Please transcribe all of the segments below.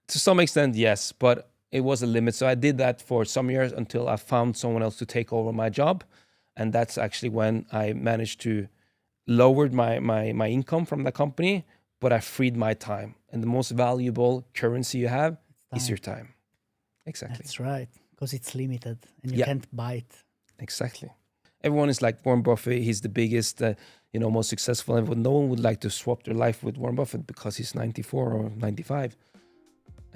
To some extent, yes, but it was a limit. So I did that for some years until I found someone else to take over my job. And that's actually when I managed to lower my income from the company, but I freed my time. And the most valuable currency you have is your time. Exactly. That's right, because it's limited and you can't buy it. Exactly. Everyone is like Warren Buffett. He's the biggest, most successful. And no one would like to swap their life with Warren Buffett because he's 94 or 95.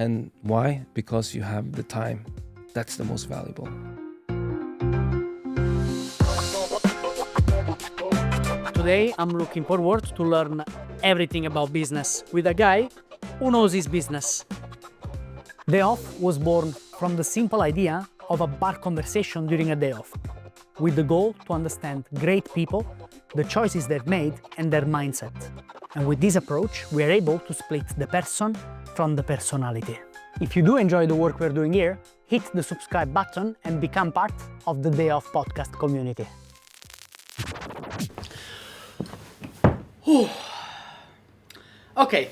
And why? Because you have the time. That's the most valuable. Today, I'm looking forward to learn everything about business with a guy who knows his business. DayOff was born from the simple idea of a bar conversation during a day off, with the goal to understand great people, the choices they've made, and their mindset. And with this approach, we are able to split the person from the personality. If you do enjoy the work we're doing here, hit the subscribe button and become part of the DayOff podcast community. Okay,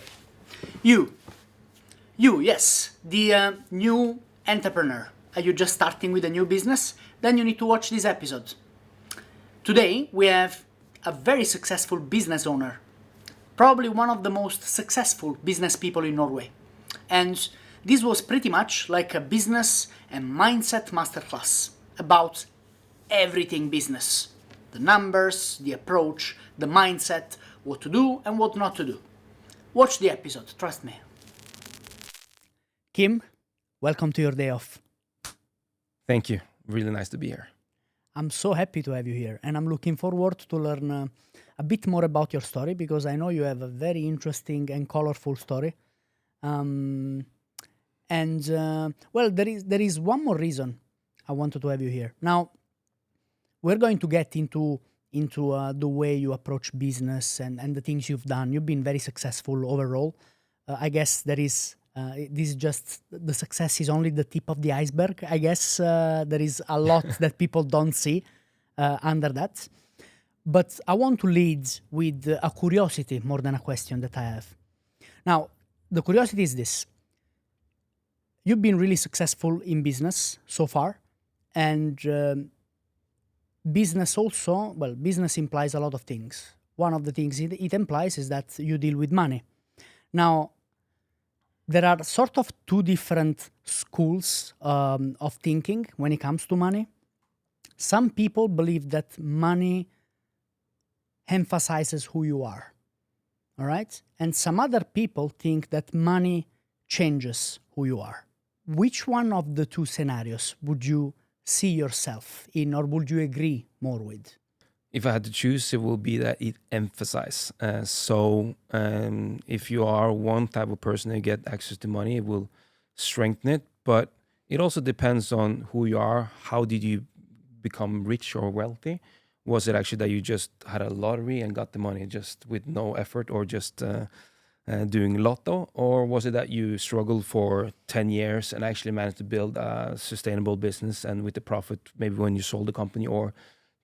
yes, the new entrepreneur. Are you just starting with a new business? Then you need to watch this episode. Today, we have a very successful business owner, probably one of the most successful business people in Norway. And this was pretty much like a business and mindset masterclass about everything business. The numbers, the approach, the mindset, what to do and what not to do. Watch the episode, trust me. Kim, welcome to your day off. Thank you. Really nice to be here. I'm so happy to have you here, and I'm looking forward to learn a bit more about your story, because I know you have a very interesting and colorful story. Well, there is one more reason I wanted to have you here. Now, we're going to get into the way you approach business and the things you've done. You've been very successful overall. I guess this is just, the success is only the tip of the iceberg. I guess there is a lot that people don't see under that. But I want to lead with a curiosity more than a question that I have. Now, the curiosity is this. You've been really successful in business so far, and business implies a lot of things. One of the things it implies is that you deal with money. Now, there are sort of two different schools of thinking when it comes to money. Some people believe that money emphasizes who you are, all right? And some other people think that money changes who you are. Which one of the two scenarios would you see yourself in, or would you agree more with? If I had to choose, it will be that it emphasizes. If you are one type of person who get access to money, it will strengthen it. But it also depends on who you are. How did you become rich or wealthy? Was it actually that you just had a lottery and got the money just with no effort, or just doing lotto? Or was it that you struggled for 10 years and actually managed to build a sustainable business, and with the profit, maybe when you sold the company, or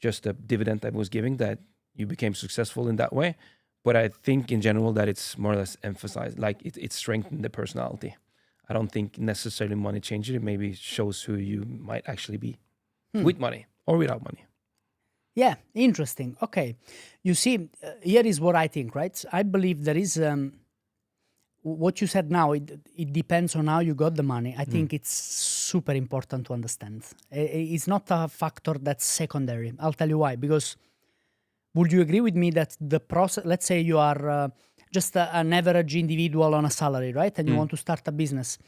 just a dividend that was giving, that you became successful in that way? But I think in general that it's more or less emphasized, like it strengthened the personality. I don't think necessarily money changes. It maybe shows who you might actually be with money or without money. Yeah, interesting. Okay. You see, here is what I think, right? I believe there is, what you said now, it depends on how you got the money. I think it's super important to understand. It's not a factor that's secondary. I'll tell you why. Because would you agree with me that the process, let's say you are just an average individual on a salary, right? And you want to start a business.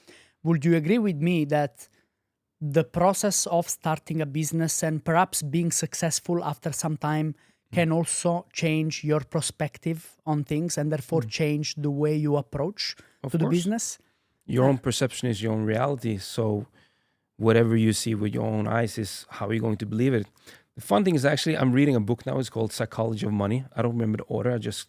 Would you agree with me that the process of starting a business and perhaps being successful after some time can also change your perspective on things, and therefore change the way you approach the business? Your own perception is your own reality. So whatever you see with your own eyes is how you're going to believe it. The fun thing is, actually, I'm reading a book now. It's called Psychology of Money. I don't remember the order. I just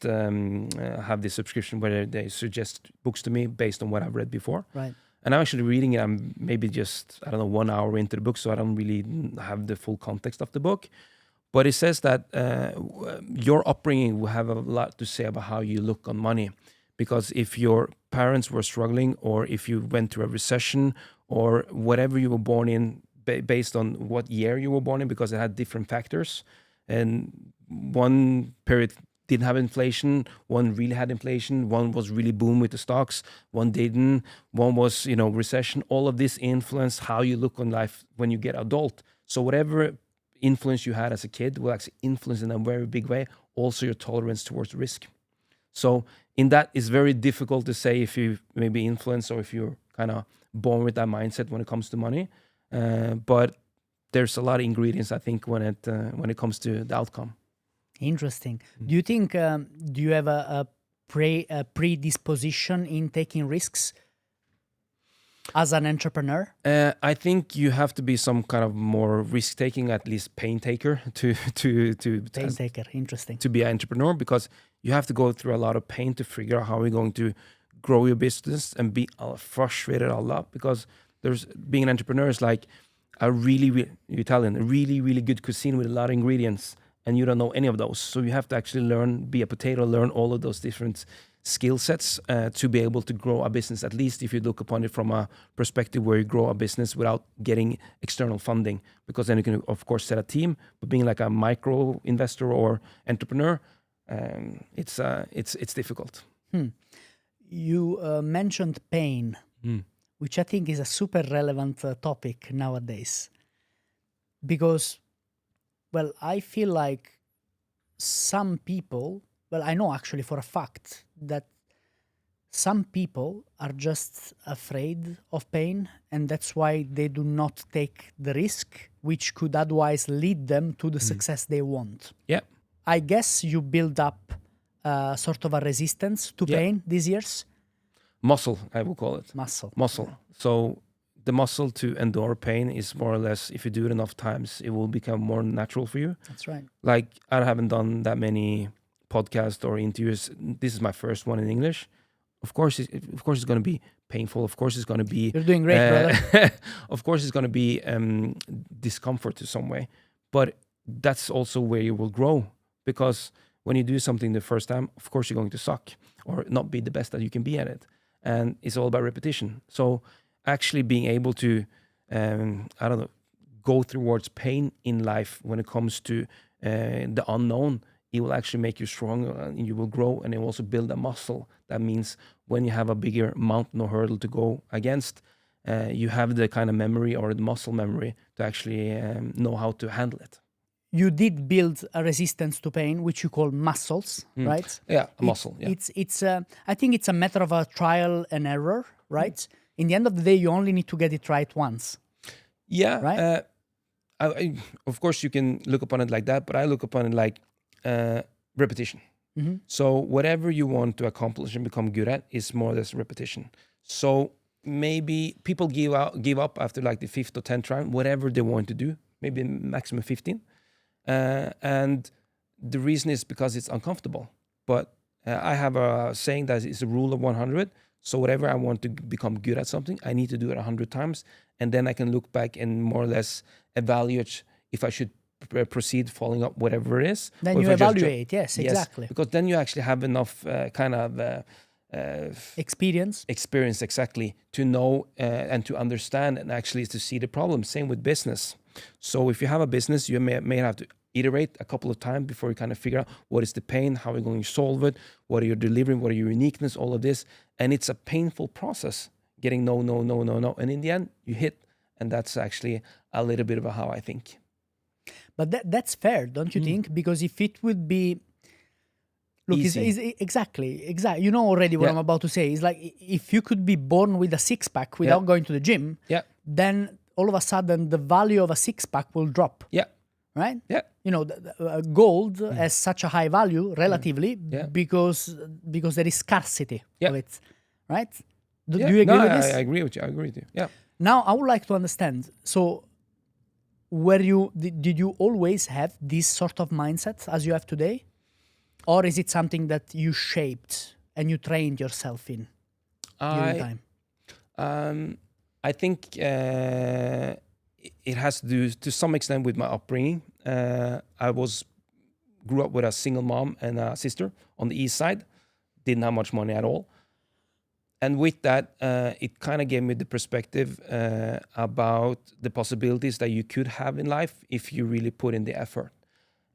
have this subscription where they suggest books to me based on what I've read before. Right. And I'm actually reading it. I'm maybe just, 1 hour into the book, so I don't really have the full context of the book. But it says that your upbringing will have a lot to say about how you look on money. Because if your parents were struggling, or if you went through a recession, or whatever you were born in, based on what year you were born in, because it had different factors, and one period didn't have inflation, one really had inflation, one was really boom with the stocks, one didn't, one was, recession. All of this influence how you look on life when you get adult. So whatever influence you had as a kid will actually influence in a very big way also your tolerance towards risk. So in that, it's very difficult to say if you maybe influence or if you're kind of born with that mindset when it comes to money. But there's a lot of ingredients, I think, when it comes to the outcome. Interesting. Do you think, do you have a predisposition in taking risks as an entrepreneur? I think you have to be some kind of more risk-taking, at least pain taker, Interesting. to be an entrepreneur, because you have to go through a lot of pain to figure out how you're going to grow your business and be frustrated a lot, because being an entrepreneur is like a really good cuisine with a lot of ingredients, and you don't know any of those. So you have to actually be a potato, learn all of those different skill sets to be able to grow a business, at least if you look upon it from a perspective where you grow a business without getting external funding, because then you can, of course, set a team. But being like a micro investor or entrepreneur, it's difficult. You mentioned pain, which I think is a super relevant topic nowadays, because, well, I feel like some people, well, I know actually for a fact that some people are just afraid of pain, and that's why they do not take the risk, which could otherwise lead them to the success they want. Yeah. I guess you build up sort of a resistance to pain these years. Muscle, I will call it. Muscle. Yeah. So the muscle to endure pain is more or less, if you do it enough times, it will become more natural for you. That's right. Like, I haven't done that many podcasts or interviews. This is my first one in English. Of course it's going to be painful. Of course it's going to be... You're doing great, brother. Of course it's going to be discomfort to some way. But that's also where you will grow. Because when you do something the first time, of course you're going to suck or not be the best that you can be at it. And it's all about repetition. So actually being able to, go towards pain in life when it comes to the unknown, it will actually make you stronger, and you will grow, and it will also build a muscle. That means when you have a bigger mountain or hurdle to go against, you have the kind of memory or the muscle memory to actually know how to handle it. You did build a resistance to pain, which you call muscles, right? Yeah, a muscle. Yeah. It's I think it's a matter of a trial and error, right? In the end of the day, you only need to get it right once. Yeah. Right. Of course, you can look upon it like that, but I look upon it like repetition. So whatever you want to accomplish and become good at is more or less repetition. So maybe people give up after like the 5th or 10th try, whatever they want to do, maybe maximum 15. And the reason is because it's uncomfortable. But I have a saying that it's a rule of 100. So whatever I want to become good at something, I need to do it 100 times. And then I can look back and more or less evaluate if I should proceed following up whatever it is. Then you evaluate, yes, exactly. Because then you actually have enough experience, exactly, to know and to understand and actually to see the problem. Same with business. So if you have a business, you may have to iterate a couple of times before you kind of figure out what is the pain, how are you going to solve it, what are you delivering, what are your uniqueness, all of this. And it's a painful process, getting no. And in the end, you hit. And that's actually a little bit of how I think. But that's fair, don't you think? Because if it would be... Look, exactly. You know already what I'm about to say. It's like if you could be born with a six-pack without going to the gym, then all of a sudden the value of a six-pack will drop. Yeah. Right? Yeah. You know, gold has such a high value relatively because there is scarcity of it. Right? Do you agree with this? I agree with you. I agree with you. Yeah. Now, I would like to understand. So, did you always have this sort of mindset as you have today? Or is it something that you shaped and you trained yourself in during time? I think it has to do to some extent with my upbringing. I grew up with a single mom and a sister on the east side. didn't have much money at all. And with that, it kind of gave me the perspective about the possibilities that you could have in life if you really put in the effort.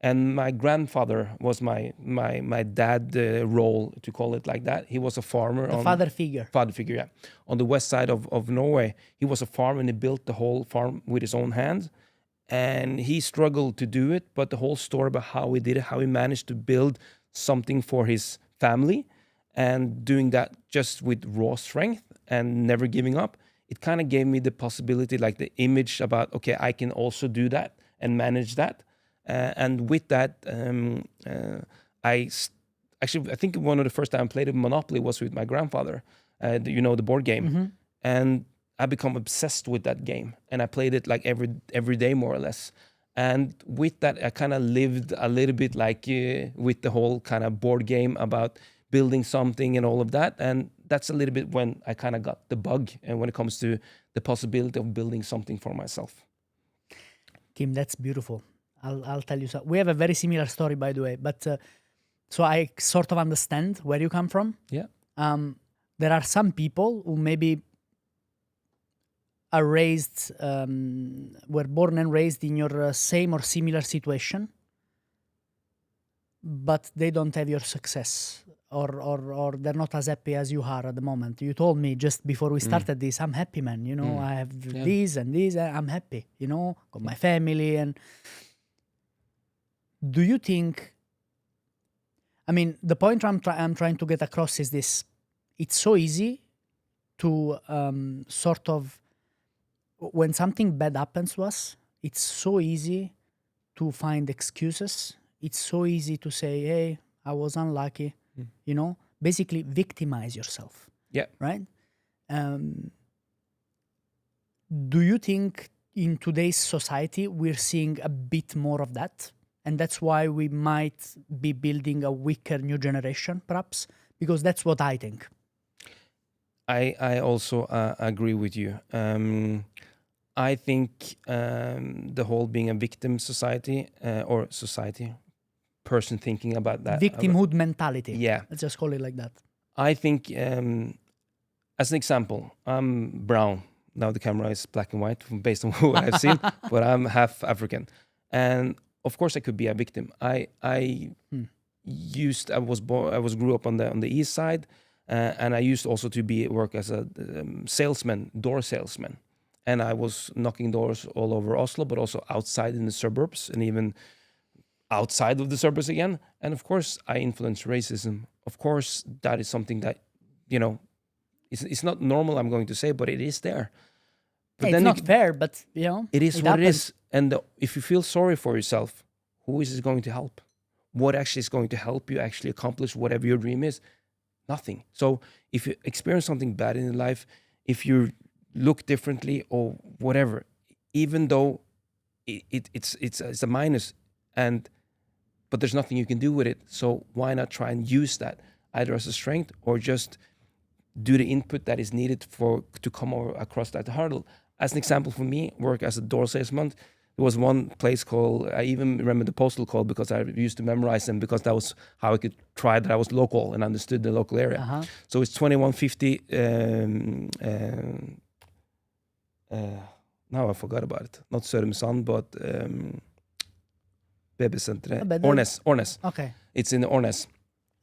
And my grandfather was my dad role, to call it like that. He was a farmer. Father figure. Father figure, yeah. On the west side of Norway, he was a farmer and he built the whole farm with his own hands. And he struggled to do it, but the whole story about how he did it, how he managed to build something for his family, and doing that just with raw strength and never giving up, it kind of gave me the possibility, like the image about, okay, I can also do that and manage that. And with that, I think one of the first time I played Monopoly was with my grandfather, the board game. And I become obsessed with that game. And I played it like every day, more or less. And with that, I kind of lived a little bit like with the whole kind of board game about building something and all of that. And that's a little bit when I kind of got the bug, and when it comes to the possibility of building something for myself. Kim, that's beautiful. I'll tell you so. We have a very similar story, by the way. But so I sort of understand where you come from. Yeah. There are some people who maybe are were born and raised in your same or similar situation, but they don't have your success, or they're not as happy as you are at the moment. You told me just before we started this, I'm happy, man. I have this and this, and I'm happy. Got my family. And do you think? I mean, the point I'm trying to get across is this: it's so easy to sort of, when something bad happens to us, it's so easy to find excuses. It's so easy to say, hey, I was unlucky, basically victimize yourself. Yeah. Right? Do you think in today's society we're seeing a bit more of that? And that's why we might be building a weaker new generation, perhaps? Because that's what I think. I also agree with you. I think the whole being a victim society, person thinking about that. Victimhood mentality. Yeah. Let's just call it like that. I think, as an example, I'm brown. Now the camera is black and white based on what I've seen, but I'm half African. And of course I could be a victim. I grew up on the east side, and I used also to work as a salesman, door salesman. And I was knocking doors all over Oslo, but also outside in the suburbs, and even outside of the suburbs again. And of course, I influenced racism. Of course, that is something that, it's not normal, I'm going to say, but it is there. But it's not fair, but, it is what it is. And if you feel sorry for yourself, who is it going to help? What actually is going to help you actually accomplish whatever your dream is? Nothing. So if you experience something bad in your life, if you look differently or whatever, even though it's a minus, but there's nothing you can do with it. So why not try and use that either as a strength or just do the input that is needed to come across that hurdle. As an example, for me, work as a door salesman, there was one place called, I even remember the postal code because I used to memorize them, because that was how I could try that I was local and understood the local area. So it's 2150. Now I forgot about it. Not Sørumsand, but BB-senteret. Ornes. Okay. It's in Ornes.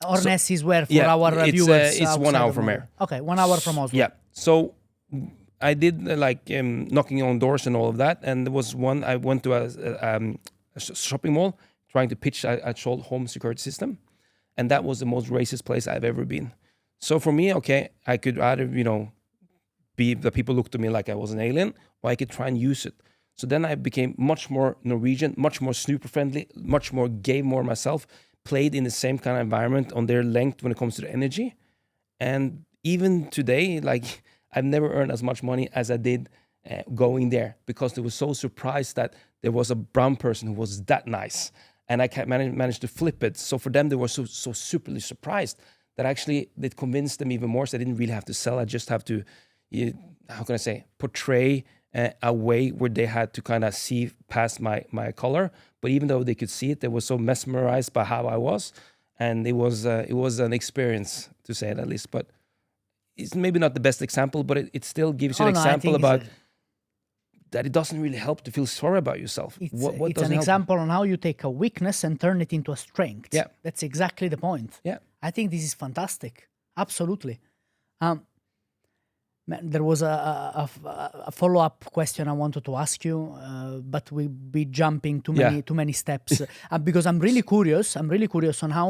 Ornes is where for our viewers? It's 1 hour from here. Okay, 1 hour from Oslo. Yeah. So I did knocking on doors and all of that. And there was one, I went to a shopping mall trying to pitch a child home security system. And that was the most racist place I've ever been. So for me, okay, I could either, be the people looked at me like I was an alien, or I could try and use it. So then I became much more Norwegian, much more snooper friendly, much more gay, more myself, played in the same kind of environment on their length when it comes to the energy. And even today, I've never earned as much money as I did going there, because they were so surprised that there was a brown person who was that nice. And I managed to flip it. So for them, they were so superly surprised that actually it convinced them even more. So I didn't really have to sell. I just have to, portray a way where they had to kind of see past my color. But even though they could see it, they were so mesmerized by how I was. and it was an experience, to say it at least. But it's maybe not the best example, but it still gives you an example about that it doesn't really help to feel sorry about yourself. It's an example on how you take a weakness and turn it into a strength. Yeah. That's exactly the point. Yeah. I think this is fantastic. Absolutely. There was a follow-up question I wanted to ask you, but we'll be jumping too many steps because I'm really curious on how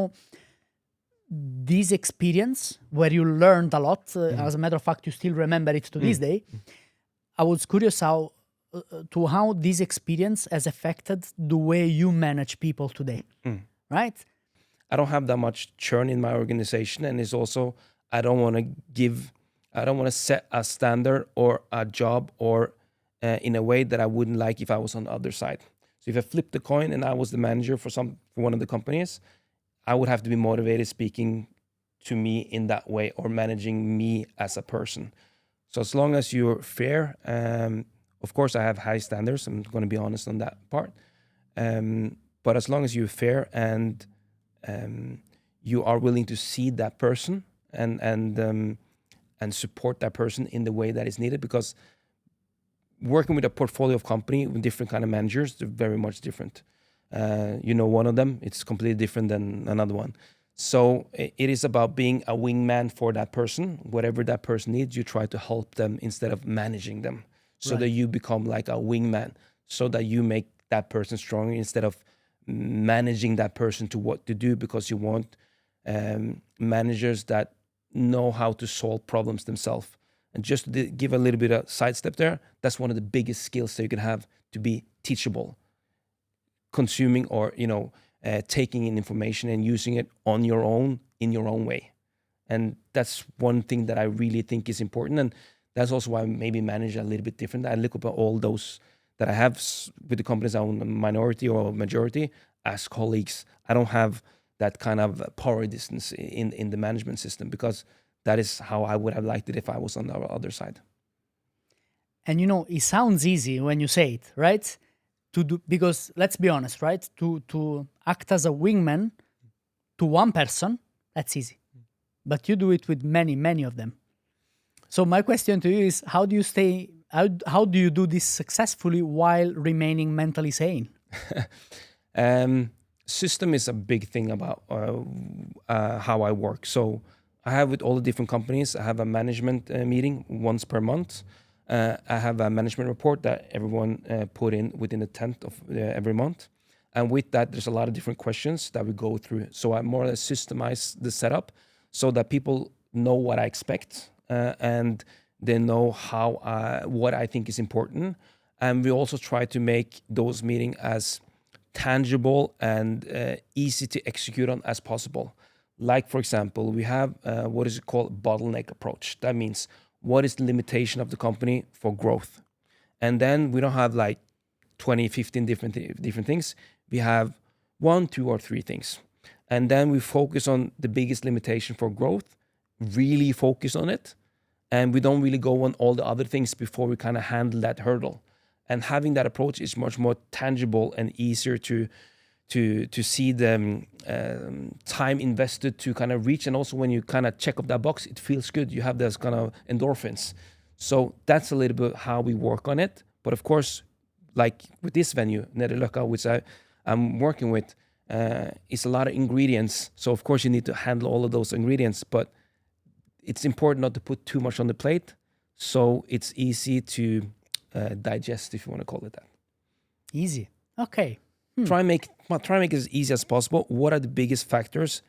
this experience, where you learned a lot, as a matter of fact, you still remember it to this day. I was curious how this experience has affected the way you manage people today, right? I don't have that much churn in my organization, and it's also I don't want to set a standard or a job or in a way that I wouldn't like if I was on the other side. So if I flipped the coin and I was the manager for one of the companies, I would have to be motivated speaking to me in that way or managing me as a person. So as long as you're fair, of course I have high standards. I'm going to be honest on that part. But as long as you're fair and you are willing to see that person and support that person in the way that is needed, because working with a portfolio of company with different kind of managers, they're very much different. One of them, it's completely different than another one. So it is about being a wingman for that person. Whatever that person needs, you try to help them instead of managing them, so that you become like a wingman, so that you make that person stronger instead of managing that person to what to do, because you want managers that know how to solve problems themselves. And just to give a little bit of sidestep there, that's one of the biggest skills that you can have, to be teachable, consuming or taking in information and using it on your own in your own way. And that's one thing that I really think is important, and that's also why I maybe manage a little bit different. I look at all those that I have with the companies I own, minority or majority, as colleagues. I don't have that kind of power distance in the management system, because that is how I would have liked it if I was on the other side. And it sounds easy when you say it, right? To do, because let's be honest, right? To act as a wingman to one person, that's easy. But you do it with many, many of them. So my question to you is, how do you do this successfully while remaining mentally sane? System is a big thing about how I work. So I have with all the different companies, I have a management meeting once per month. I have a management report that everyone put in within the 10th of every month. And with that, there's a lot of different questions that we go through. So I more or less systemize the setup so that people know what I expect and they know what I think is important. And we also try to make those meetings as tangible and easy to execute on as possible. Like, for example, we have what is called bottleneck approach. That means, what is the limitation of the company for growth? And then we don't have like 20, 15 different things. We have 1, 2, or 3 things. And then we focus on the biggest limitation for growth, really focus on it. And we don't really go on all the other things before we kind of handle that hurdle. And having that approach is much more tangible and easier to see the time invested to kind of reach. And also when you kind of check up that box, it feels good. You have those kind of endorphins. So that's a little bit how we work on it. But of course, like with this venue, 𝒟𝒏𝓎𝗙, which I'm working with, it's a lot of ingredients. So of course you need to handle all of those ingredients, but it's important not to put too much on the plate. So it's easy to digest, if you want to call it that. Easy. Okay. Try and make it as easy as possible. What are the biggest factors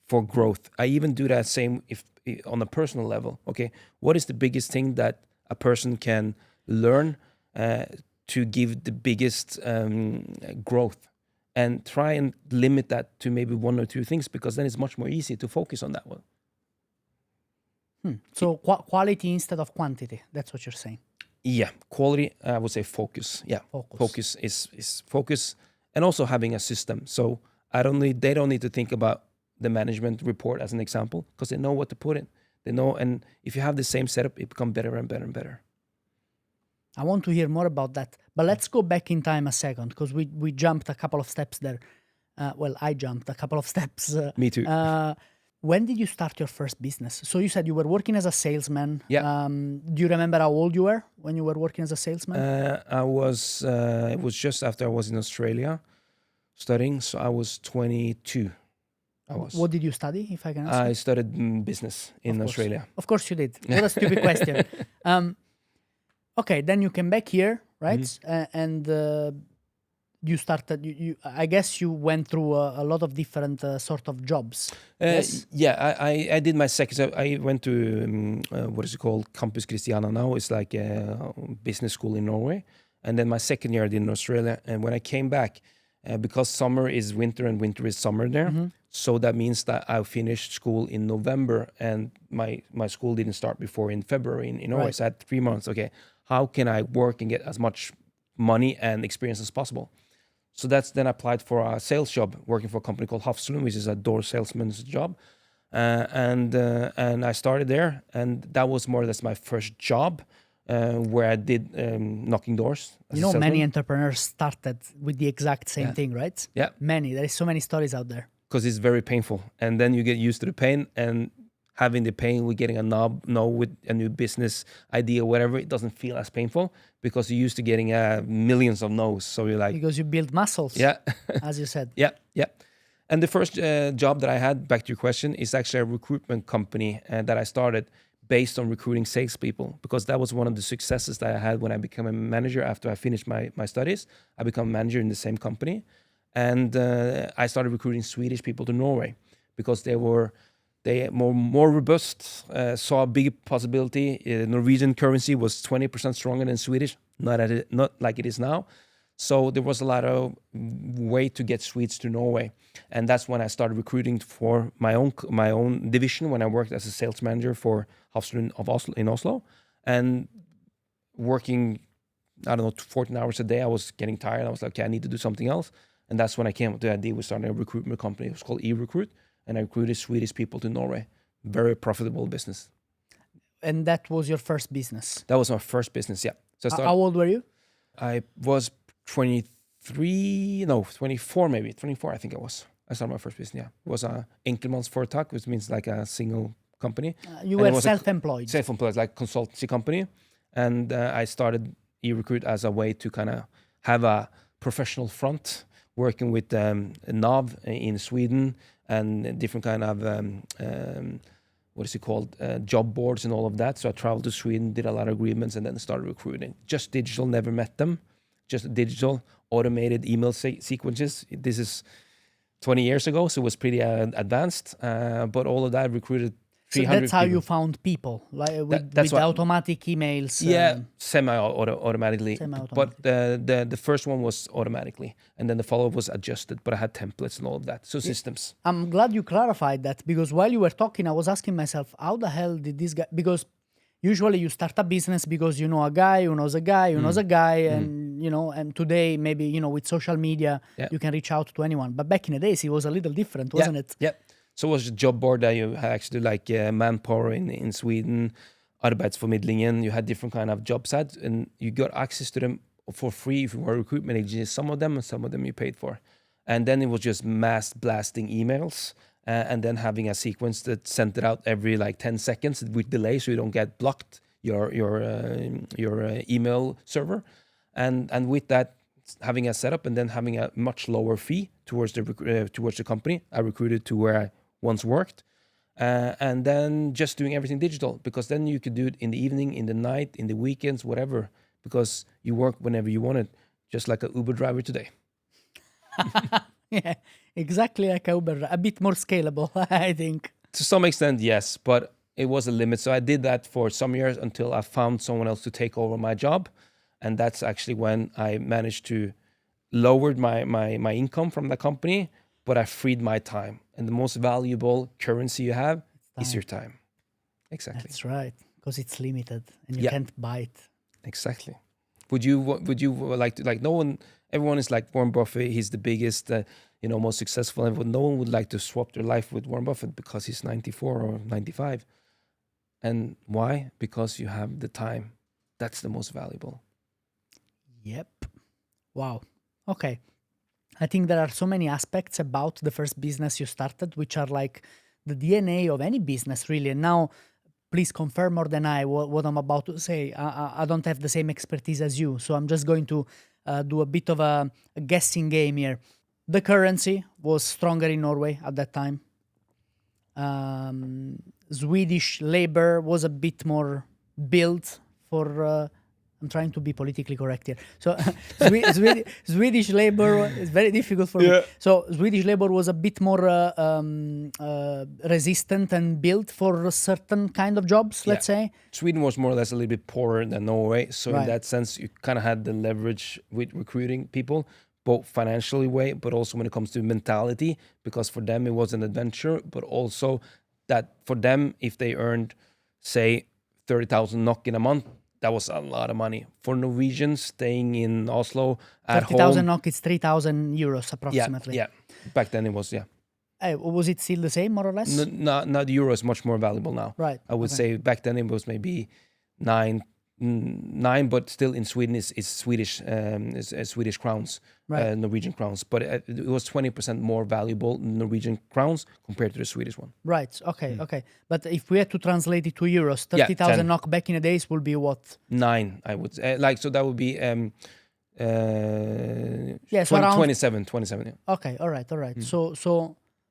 for growth? I even do that same if on a personal level. Okay, what is the biggest thing that a person can learn to give the biggest growth? And try and limit that to maybe 1 or 2 things, because then it's much more easy to focus on that one. So quality instead of quantity. That's what you're saying. Yeah, quality. I would say focus. Yeah, focus is focus, and also having a system. So they don't need to think about the management report as an example, because they know what to put in. They know, and if you have the same setup, it becomes better and better and better. I want to hear more about that, but let's go back in time a second, because we jumped a couple of steps there. Well, I jumped a couple of steps. Me too. When did you start your first business? So you said you were working as a salesman. Yeah. Do you remember how old you were when you were working as a salesman? It was just after I was in Australia studying, so I was 22. What did you study, if I can ask? I studied business in Australia. Of course you did. What a stupid question. Okay, then you came back here, right? And you started. I guess you went through a lot of different sort of jobs. Yes? Yeah, I did my second. So I went to what is it called, 𝒟𝒶𝓎𝗢𝗙 now. It's like a business school in Norway. And then my second year I did in Australia. And when I came back, because summer is winter and winter is summer there, so that means that I finished school in November and my school didn't start before in February in Norway. Right. So I had 3 months. Okay, how can I work and get as much money and experience as possible? So that's then I applied for a sales job working for a company called 𝒟𝒶𝓎𝗢𝗙𝗙, which is a door salesman's job. And I started there, and that was more or less my first job where I did knocking doors. You know, many entrepreneurs started with the exact same thing, right? Yeah. Many. There is so many stories out there. Because it's very painful. And then you get used to the pain, and having the pain with getting a no with a new business idea, whatever, it doesn't feel as painful because you're used to getting millions of no's. So you're like... Because you build muscles, yeah. as you said. Yeah. And the first job that I had, back to your question, is actually a recruitment company that I started based on recruiting salespeople, because that was one of the successes that I had when I became a manager after I finished my studies. I became a manager in the same company. And I started recruiting Swedish people to Norway because they were more robust, saw a big possibility. Norwegian currency was 20% stronger than Swedish, not like it is now. So there was a lot of way to get Swedes to Norway. And that's when I started recruiting for my own division when I worked as a sales manager for 𝒟𝒶𝓎𝗢𝗙𝗙 in Oslo. And working, 14 hours a day, I was getting tired. I was like, okay, I need to do something else. And that's when I came up with the idea. We started a recruitment company. It was called 𝒟𝒡. And I recruited Swedish people to Norway. Very profitable business. And that was your first business? That was my first business, yeah. So how old were you? I was 24 maybe. 24, I think I was. I started my first business, yeah. It was a 𝒟𝒶𝓎𝗢𝗙, which means like a single company. You were self-employed? Self-employed, like consultancy company. And I started 𝒟𝒡 as a way to kind of have a professional front, working with NAV in Sweden and different kind of, what is it called, job boards and all of that. So I traveled to Sweden, did a lot of agreements, and then started recruiting. Just digital, never met them. Just digital, automated email sequences. This is 20 years ago, so it was pretty advanced. But all of that recruited 300 So that's how people. you found people, like with what, automatic emails? Yeah, semi-automatically. Semi-automatic. But the first one was automatically, and then the follow-up was adjusted, but I had templates and all of that. So systems. I'm glad you clarified that, because while you were talking, I was asking myself, how the hell did this guy... Because usually you start a business because you know a guy who knows a guy who knows a guy, and and today maybe with social media you can reach out to anyone. But back in the days it was a little different, wasn't it? Yeah. So it was a job board that you had actually like Manpower in Sweden, Arbeidsformidlingen. You had different kind of job sites, and you got access to them for free if you were a recruitment agency. Some of them, and some of them you paid for. And then it was just mass blasting emails. And then having a sequence that sent it out every like 10 seconds with delay, so you don't get blocked your email server, and with that having a setup and then having a much lower fee towards the company I recruited to where I once worked, and then just doing everything digital, because then you could do it in the evening, in the night, in the weekends, whatever, because you work whenever you want it, just like an Uber driver today. Yeah, exactly like Uber, a bit more scalable, I think. To some extent, yes, but it was a limit. So I did that for some years until I found someone else to take over my job. And that's actually when I managed to lower my income from the company, but I freed my time. And the most valuable currency you have is your time. Exactly. That's right, because it's limited and you can't buy it. Exactly. Would you like to, like, everyone is like Warren Buffett, he's the biggest, most successful, and no one would like to swap their life with Warren Buffett because he's 94 or 95. And why? Because you have the time. That's the most valuable. Yep. Wow. Okay. I think there are so many aspects about the first business you started, which are like the DNA of any business, really. And now, please confirm more than I what I'm about to say. I don't have the same expertise as you, so I'm just going to do a bit of a guessing game here. The currency was stronger in Norway at that time. Swedish labor was a bit more built for... I'm trying to be politically correct here. So Swedish labor is very difficult for me. So Swedish labor was a bit more resistant and built for a certain kind of jobs, let's say. Sweden was more or less a little bit poorer than Norway. So in that sense, you kind of had the leverage with recruiting people, both financially way, but also when it comes to mentality, because for them it was an adventure, but also that for them, if they earned, say, 30,000 NOK in a month, that was a lot of money. For Norwegians staying in Oslo at 30,000 NOK, it's 3,000 euros approximately. Yeah. Back then it was, was it still the same, more or less? No, the euro is much more valuable now. Right. I would say back then it was maybe nine, but still in Sweden is Swedish Swedish crowns, right. Norwegian crowns. But it was 20% more valuable Norwegian crowns compared to the Swedish one. Right. Okay. But if we had to translate it to euros, 30,000 NOK back in the days will be what? 9, I would say. So that would be so around 27. Yeah. Okay. All right. So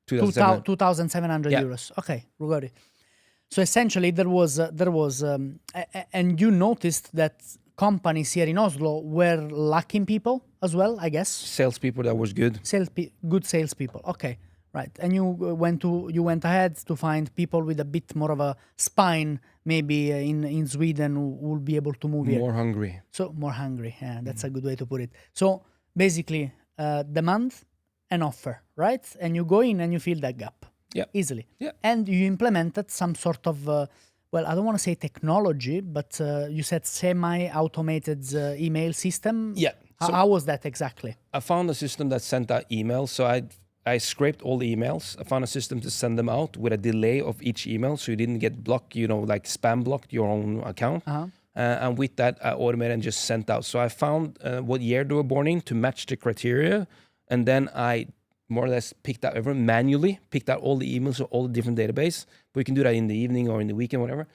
2,700 euros. Okay, we got it. So essentially, there was, and you noticed that companies here in Oslo were lacking people as well, I guess. Salespeople, that was good. Good salespeople. Okay, right. And you went ahead to find people with a bit more of a spine, maybe in Sweden, who will be able to move here. More hungry. So more hungry. Yeah, that's a good way to put it. So basically, demand and offer, right? And you go in and you fill that gap. Yeah. Easily. Yeah. And you implemented some sort of, well, I don't want to say technology, but you said semi-automated email system. Yeah. How was that exactly? I found a system that sent out emails. So I scraped all the emails. I found a system to send them out with a delay of each email, so you didn't get blocked, like spam blocked your own account. And with that, I automated and just sent out. So I found what year they were born in to match the criteria. And then I more or less picked out manually picked out all the emails of all the different database. But you can do that in the evening or in the weekend, whatever.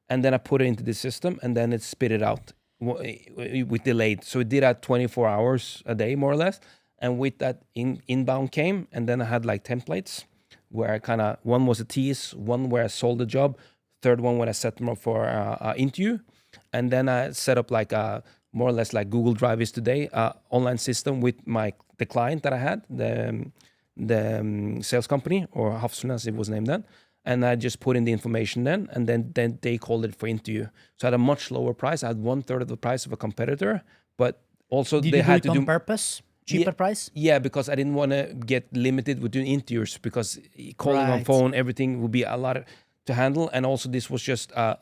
And then I put it into the system, and then it spit it out with delayed. So it did that 24 hours a day, more or less. And with that, inbound came, and then I had like templates where I one was a tease, one where I sold the job, third one when I set them up for an interview. And then I set up like more or less like Google Drive is today, online system with the client that I had, the sales company, or 𝒟𝒊𝓎𝗢 as it was named then. And I just put in the information then, and then they called it for interview. So I had a much lower price. I had 1/3 of the price of a competitor, but also Did they you had do it to on purpose? Cheaper price? Yeah, because I didn't want to get limited with doing interviews, because calling on phone, everything would be a lot to handle. And also this was just a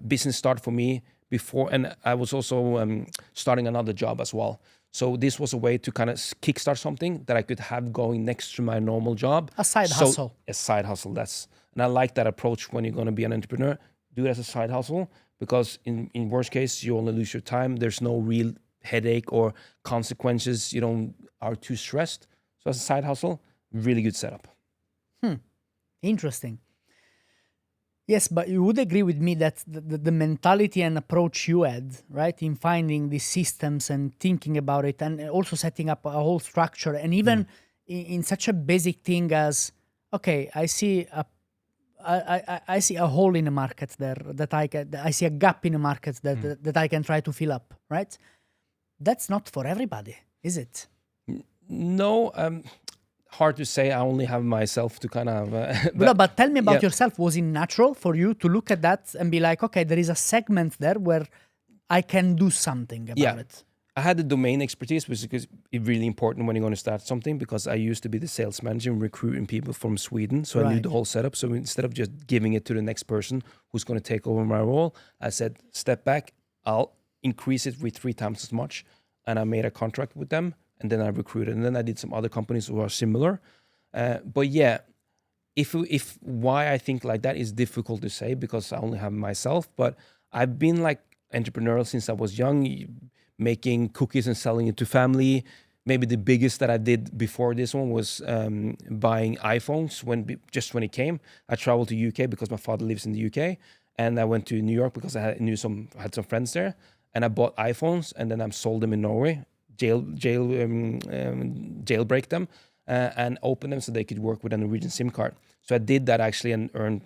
business start for me before, and I was also starting another job as well. So this was a way to kind of kickstart something that I could have going next to my normal job. A side hustle. A side hustle, and I like that approach when you're going to be an entrepreneur. Do it as a side hustle, because in worst case, you only lose your time. There's no real headache or consequences. You are too stressed. So as a side hustle, really good setup. Interesting. Yes, but you would agree with me that the mentality and approach you had, right, in finding these systems and thinking about it, and also setting up a whole structure, and even in such a basic thing as, okay, I see a hole in the market there I see a gap in the market that I can try to fill up, right? That's not for everybody, is it? No, hard to say. I only have myself to kind of... but tell me about yourself. Was it natural for you to look at that and be like, okay, there is a segment there where I can do something about it? I had the domain expertise, which is really important when you're going to start something, because I used to be the sales manager and recruiting people from Sweden. So I knew the whole setup. So instead of just giving it to the next person who's going to take over my role, I said, step back, I'll increase it with 3 times as much. And I made a contract with them. And then I recruited, and then I did some other companies who are similar. But yeah, if why I think like that is difficult to say, because I only have myself. But I've been like entrepreneurial since I was young, making cookies and selling it to family, maybe the biggest that I did before this one was buying iPhones just when it came. I traveled to UK because my father lives in the UK, and I went to New York because I had some friends there, and I bought iPhones, and then I sold them in Norway, jailbreak them, and open them so they could work with a Norwegian SIM card. So I did that actually and earned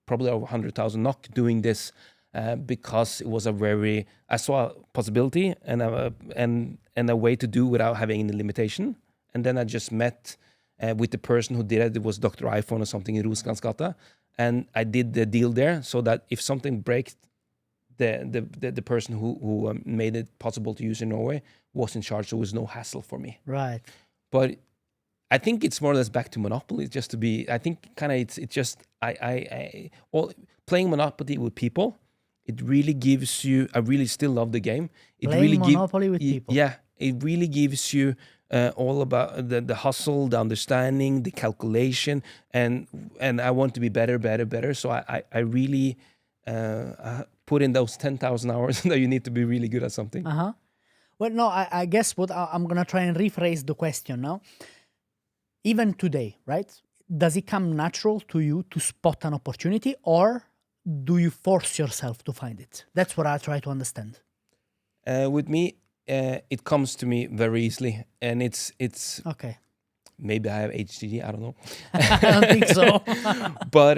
probably over 100,000 NOK doing this because it was I saw a possibility and a way to do without having any limitation. And then I just met with the person who did it. It was Dr. iPhone or something in 𝒟𝒶𝓎𝗙𝗙 Gata. And I did the deal there so that if something breaks, the person who made it possible to use in Norway was in charge. So it was no hassle for me. Right. But I think it's more or less back to Monopoly. Just to be, I think kind of it's just playing Monopoly with people. It really gives you. I really still love the game. It Playing really Monopoly with people. Yeah, it really gives you all about the hustle, the understanding, the calculation, and I want to be better. So I really put in those 10,000 hours that you need to be really good at something. Well, no, I guess what I'm gonna try and rephrase the question now. Even today, right? Does it come natural to you to spot an opportunity, or do you force yourself to find it? That's what I try to understand. With me, it comes to me very easily, and it's okay. Maybe I have HDD. I don't know. I don't think so. But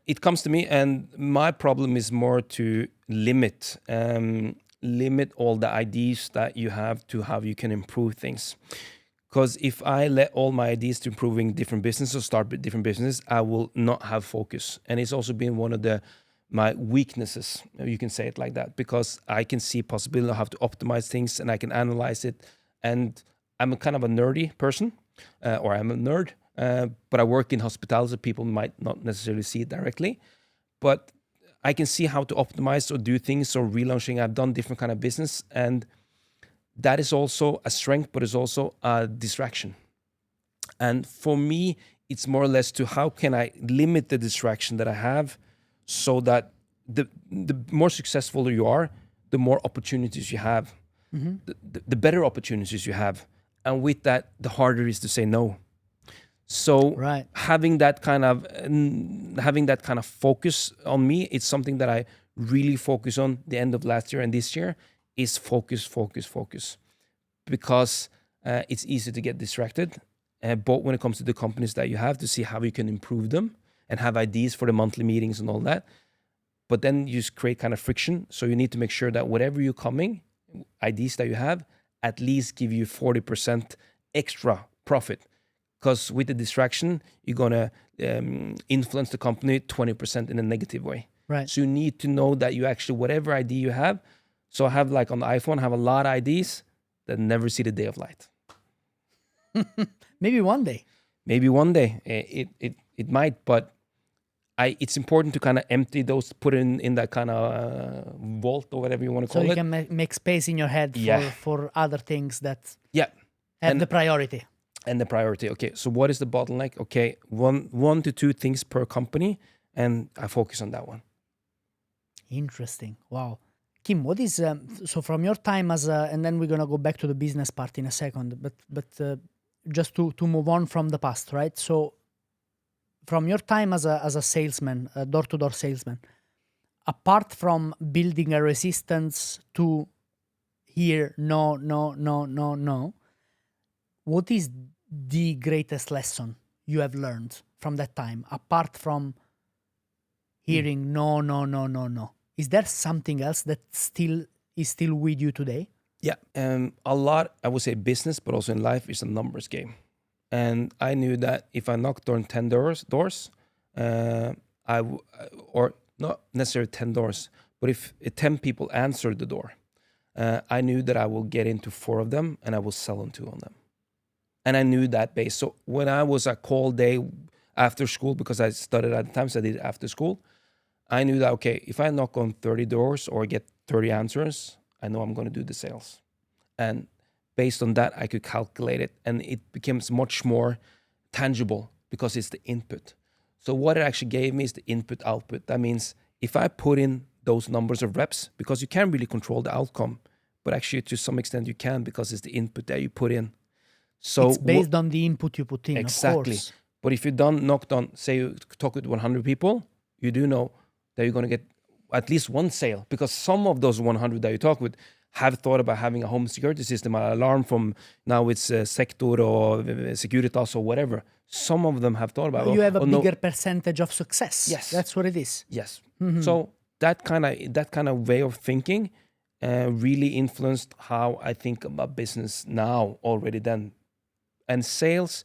it comes to me, and my problem is more to limit all the ideas that you have to how you can improve things. Because if I let all my ideas to improving different businesses or start with different businesses, I will not have focus. And it's also been one of my weaknesses, you can say it like that, because I can see possibility of how to optimize things and I can analyze it. And I'm a kind of a nerdy person, or I'm a nerd, but I work in hospitality, so people might not necessarily see it directly. But I can see how to optimize or do things or relaunching. I've done different kind of business, and that is also a strength, but it's also a distraction. And for me, it's more or less to how can I limit the distraction that I have so that the more successful you are, the more opportunities you have, the better opportunities you have. And with that, the harder it is to say no. So having that kind of focus on me, it's something that I really focus on the end of last year and this year, is focus. Because it's easy to get distracted, both when it comes to the companies that you have, to see how you can improve them and have ideas for the monthly meetings and all that. But then you just create kind of friction. So you need to make sure that whatever you're coming, ideas that you have, at least give you 40% extra profit. Because with the distraction, you're going to influence the company 20% in a negative way. Right. So you need to know that you actually, whatever idea you have, so I have like on the iPhone, I have a lot of ideas that never see the day of light. Maybe one day. It might, but it's important to kind of empty those, put in that kind of vault or whatever you want to call it. So you can make space in your head for other things that have the priority. And the priority. Okay, so what is the bottleneck? Okay, one to two things per company, and I focus on that one. Interesting. Wow. Kim, what is so from your time as and then we're gonna go back to the business part in a second, but just to move on from the past, right? So from your time as a salesman, a door-to-door salesman, apart from building a resistance to hear no, what is the greatest lesson you have learned from that time, apart from hearing no? Is there something else that is still with you today? Yeah, a lot, I would say business, but also in life, is a numbers game. And I knew that if I knocked on 10 doors, or not necessarily 10 doors, but if 10 people answered the door, I knew that I will get into 4 of them and I will sell on 2 of them. And I knew that base. So when I was a call day after school, because I studied at the time, so I did it after school, I knew that, okay, if I knock on 30 doors or get 30 answers, I know I'm going to do the sales. And based on that, I could calculate it, and it becomes much more tangible because it's the input. So what it actually gave me is the input-output. That means if I put in those numbers of reps, because you can't really control the outcome, but actually to some extent you can, because it's the input that you put in. So it's based on the input you put in, exactly. of course. But if you knocked on, say you talk with 100 people, you do know that you're going to get at least one sale, because some of those 100 that you talk with have thought about having a home security system, an alarm from, now it's Sector or Securitas or whatever. Some of them have thought about You have a no, bigger percentage of success. Yes. That's what it is. yes. So that kind of way of thinking really influenced how I think about business now already then. And sales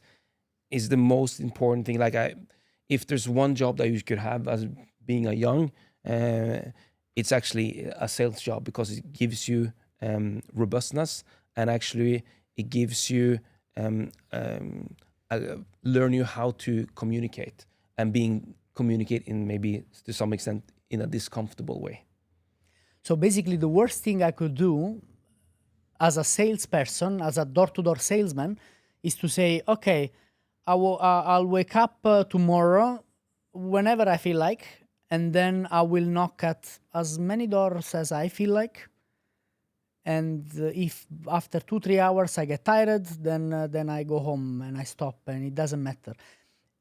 is the most important thing. Like if there's one job that you could have as being a young, it's actually a sales job, because it gives you robustness, and actually it gives you learn you how to communicate, and communicate in maybe to some extent in a discomfortable way. So basically, the worst thing I could do as a salesperson, as a door-to-door salesman, is to say, okay, I'll wake up tomorrow whenever I feel like, and then I will knock at as many doors as I feel like. And if after 2-3 hours I get tired, then I go home and I stop, and it doesn't matter.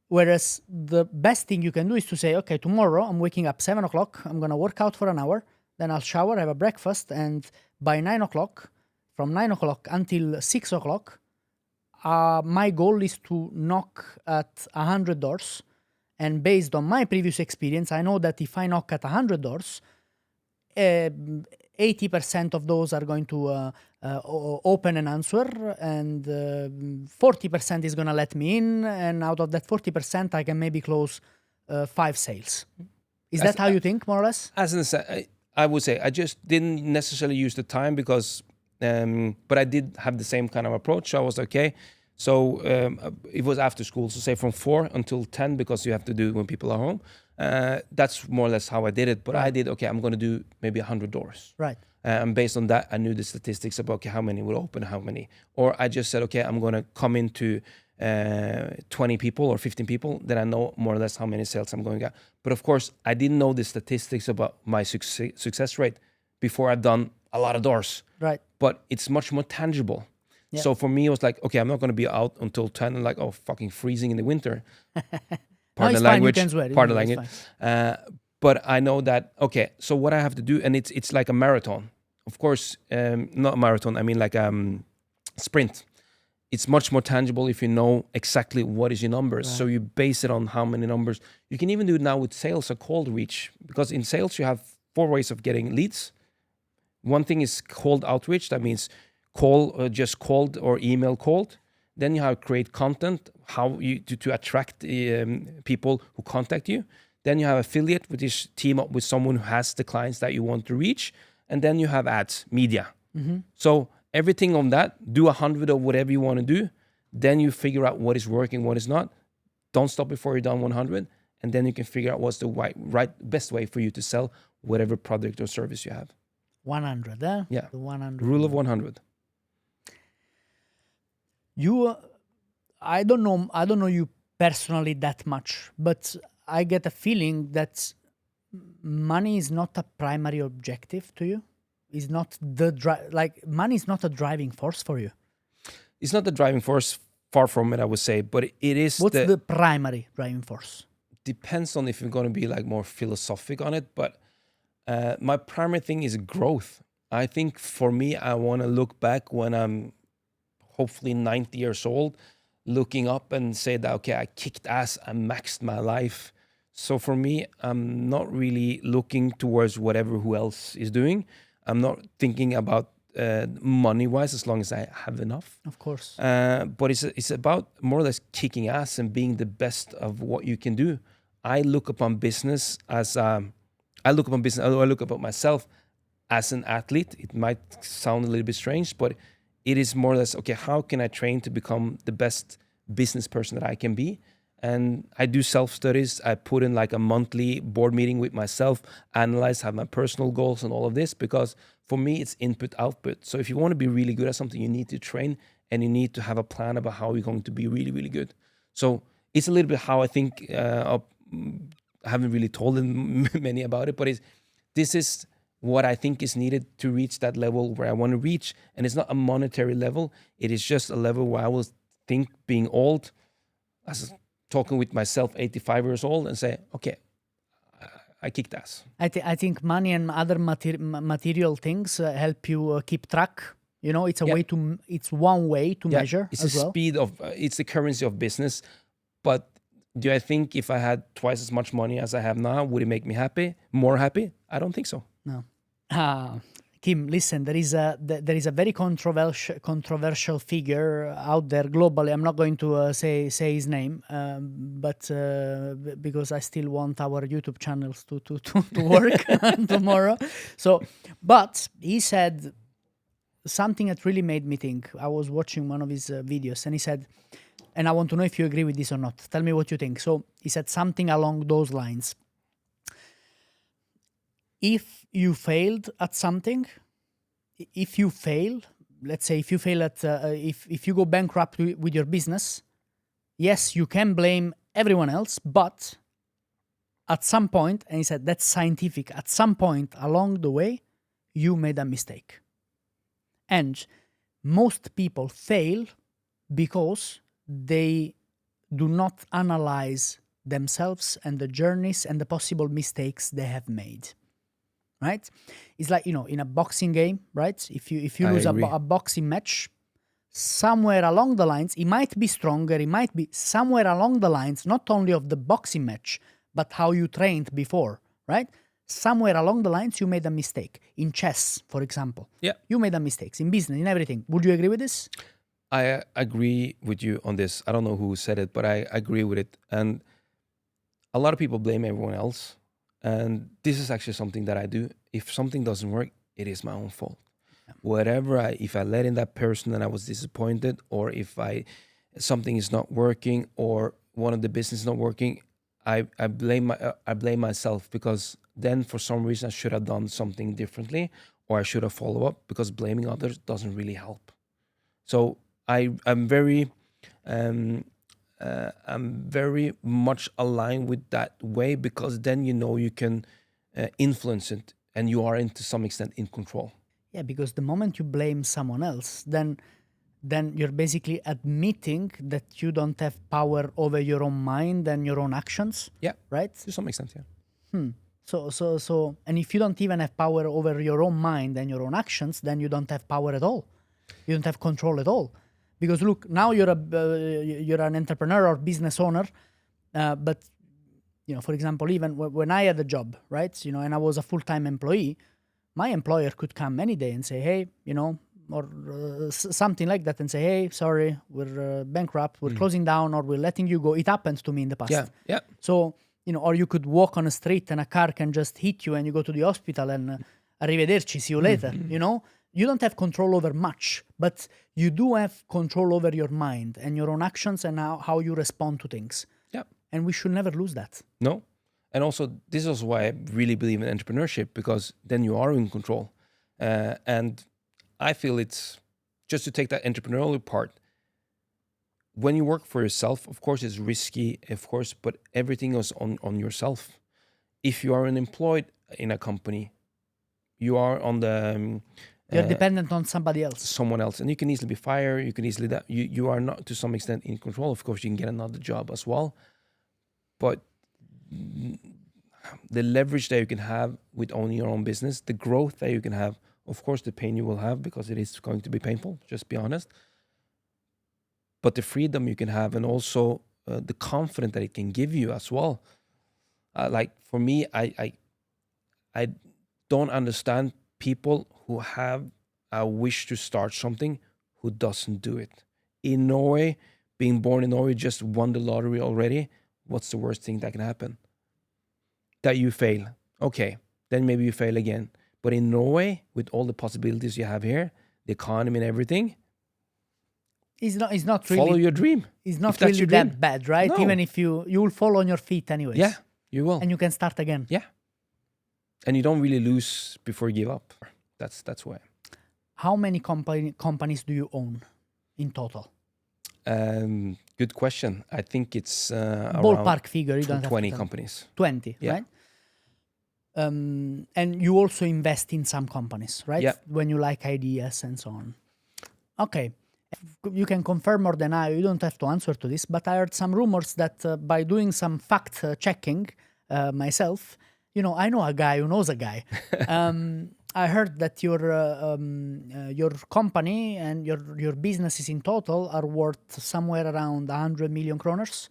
Whereas the best thing you can do is to say, okay, tomorrow I'm waking up 7 o'clock, I'm going to work out for an hour, then I'll shower, have a breakfast, and by 9 o'clock, from 9 o'clock until 6 o'clock, my goal is to knock at 100 doors. And based on my previous experience, I know that if I knock at 100 doors, 80% of those are going to open and answer, and 40% is going to let me in, and out of that 40%, I can maybe close 5 sales. Is that how you think, more or less? I would say I just didn't necessarily use the time, because, but I did have the same kind of approach. I was okay. So it was after school, so say from 4 until 10, because you have to do it when people are home. That's more or less how I did it. But I did, okay, I'm going to do maybe 100 doors. Right. And based on that, I knew the statistics about, okay, how many will open, how many. Or I just said, okay, I'm going to come into 20 people or 15 people, then I know more or less how many sales I'm going to get. But of course, I didn't know the statistics about my success rate before I've done a lot of doors. Right. But it's much more tangible. Yeah. So for me, it was like, okay, I'm not going to be out until 10 and like, oh, fucking freezing in the winter. Pardon the language. Pardon the language. But I know that, okay, so what I have to do, and it's like a marathon. Of course, not a marathon, I mean like sprint. It's much more tangible if you know exactly what is your numbers. Right. So you base it on how many numbers. You can even do it now with sales or cold reach, because in sales you have 4 ways of getting leads. One thing is cold outreach. That means just called or email called. Then you have create content, how you to attract people who contact you. Then you have affiliate, which is team up with someone who has the clients that you want to reach. And then you have ads, media. Mm-hmm. So everything on that, do 100 of whatever you want to do. Then you figure out what is working, what is not. Don't stop before you're done 100. And then you can figure out what's the best way for you to sell whatever product or service you have. 100, Yeah. The 100. Rule of 100. I don't know you personally that much, but I get a feeling that money is not a primary objective to you. Is not money is not a driving force for you. It's not the driving force, far from it, I would say, but it is. What's the primary driving force? Depends on if you're going to be like more philosophic on it, but my primary thing is growth. I think for me, I want to look back when I'm hopefully 90 years old, looking up and say that, okay, I kicked ass, I maxed my life. So for me, I'm not really looking towards whatever who else is doing. I'm not thinking about money-wise, as long as I have enough. Of course. But it's about more or less kicking ass and being the best of what you can do. I look upon business as I look upon myself as an athlete. It might sound a little bit strange, but it is more or less, okay, how can I train to become the best business person that I can be? And I do self-studies. I put in like a monthly board meeting with myself, analyze, have my personal goals and all of this, because for me, it's input, output. So if you want to be really good at something, you need to train and you need to have a plan about how you're going to be really, really good. So it's a little bit how I think, I haven't really told them many about it, but this is what I think is needed to reach that level where I want to reach. And it's not a monetary level. It is just a level where I will think being old, as talking with myself, 85 years old, and say, okay, I kicked ass. I think money and other material things help you keep track. You know, it's a way to. It's one way to measure. It's as the well. speed of. It's the currency of business. But do I think if I had twice as much money as I have now, would it make me happy? More happy? I don't think so. No. Kim, listen, there is a very controversial figure out there globally. I'm not going to say his name, but because I still want our YouTube channels to work tomorrow. So, but he said something that really made me think. I was watching one of his videos, and he said, and I want to know if you agree with this or not. Tell me what you think. So he said something along those lines. If you failed at something, if you fail, let's say if you fail at, if you go bankrupt with your business, yes, you can blame everyone else, but at some point, and he said that's scientific, at some point along the way, you made a mistake. And most people fail because they do not analyze themselves and the journeys and the possible mistakes they have made. Right? It's like, you know, in a boxing game, right? If you lose a boxing match, somewhere along the lines, it might be stronger, it might be somewhere along the lines, not only of the boxing match, but how you trained before, right? Somewhere along the lines, you made a mistake. In chess, for example. Yeah. You made a mistake. In business, in everything. Would you agree with this? I agree with you on this. I don't know who said it, but I agree with it. And a lot of people blame everyone else. And this is actually something that I do. If something doesn't work, it is my own fault. Yeah. If I let in that person and I was disappointed, or if something is not working, or one of the business is not working, I blame myself, because then for some reason I should have done something differently, or I should have followed up, because blaming others doesn't really help. So I'm very much aligned with that way, because then you know you can influence it, and you are to some extent in control. Yeah, because the moment you blame someone else, then you're basically admitting that you don't have power over your own mind and your own actions. Yeah, right. To some extent, yeah. So, and if you don't even have power over your own mind and your own actions, then you don't have power at all. You don't have control at all. Because look, now you're an entrepreneur or business owner, but you know, for example, even when I had a job, right? You know, and I was a full-time employee, my employer could come any day and say, hey, you know, or something like that, and say, hey, sorry, we're bankrupt, we're closing down, or we're letting you go. It happened to me in the past. Yeah. So, you know, or you could walk on a street and a car can just hit you and you go to the hospital and arrivederci, see you later, you know? You don't have control over much, but you do have control over your mind and your own actions and how you respond to things. Yeah. And we should never lose that. No. And also, this is why I really believe in entrepreneurship, because then you are in control. And I feel it's, just to take that entrepreneurial part, when you work for yourself, of course, it's risky, of course, but everything is on yourself. If you are unemployed in a company, you are on the... You're dependent on somebody else. Someone else. And you can easily be fired. You can easily... You are not, to some extent, in control. Of course, you can get another job as well. But the leverage that you can have with owning your own business, the growth that you can have, of course, the pain you will have, because it is going to be painful, just be honest. But the freedom you can have, and also the confidence that it can give you as well. Like for me, I don't understand people who have a wish to start something who doesn't do it. In Norway, being born in Norway, just won the lottery already. What's the worst thing that can happen? That you fail. Okay, then maybe you fail again. But in Norway, with all the possibilities you have here, the economy and everything, it's not really... Follow your dream. It's not really that bad, right? No. Even if you will fall on your feet anyways. Yeah, you will. And you can start again. Yeah. And you don't really lose before you give up. That's why. How many companies do you own in total? Good question. I think it's ballpark figure. You don't 20 have companies. 20, yeah. Right? And you also invest in some companies, right? Yeah. When you like ideas and so on. Okay. You can confirm or deny, you don't have to answer to this, but I heard some rumors that by doing some fact checking myself, I know a guy who knows a guy. I heard that your company and your businesses in total are worth somewhere around 100 million kroners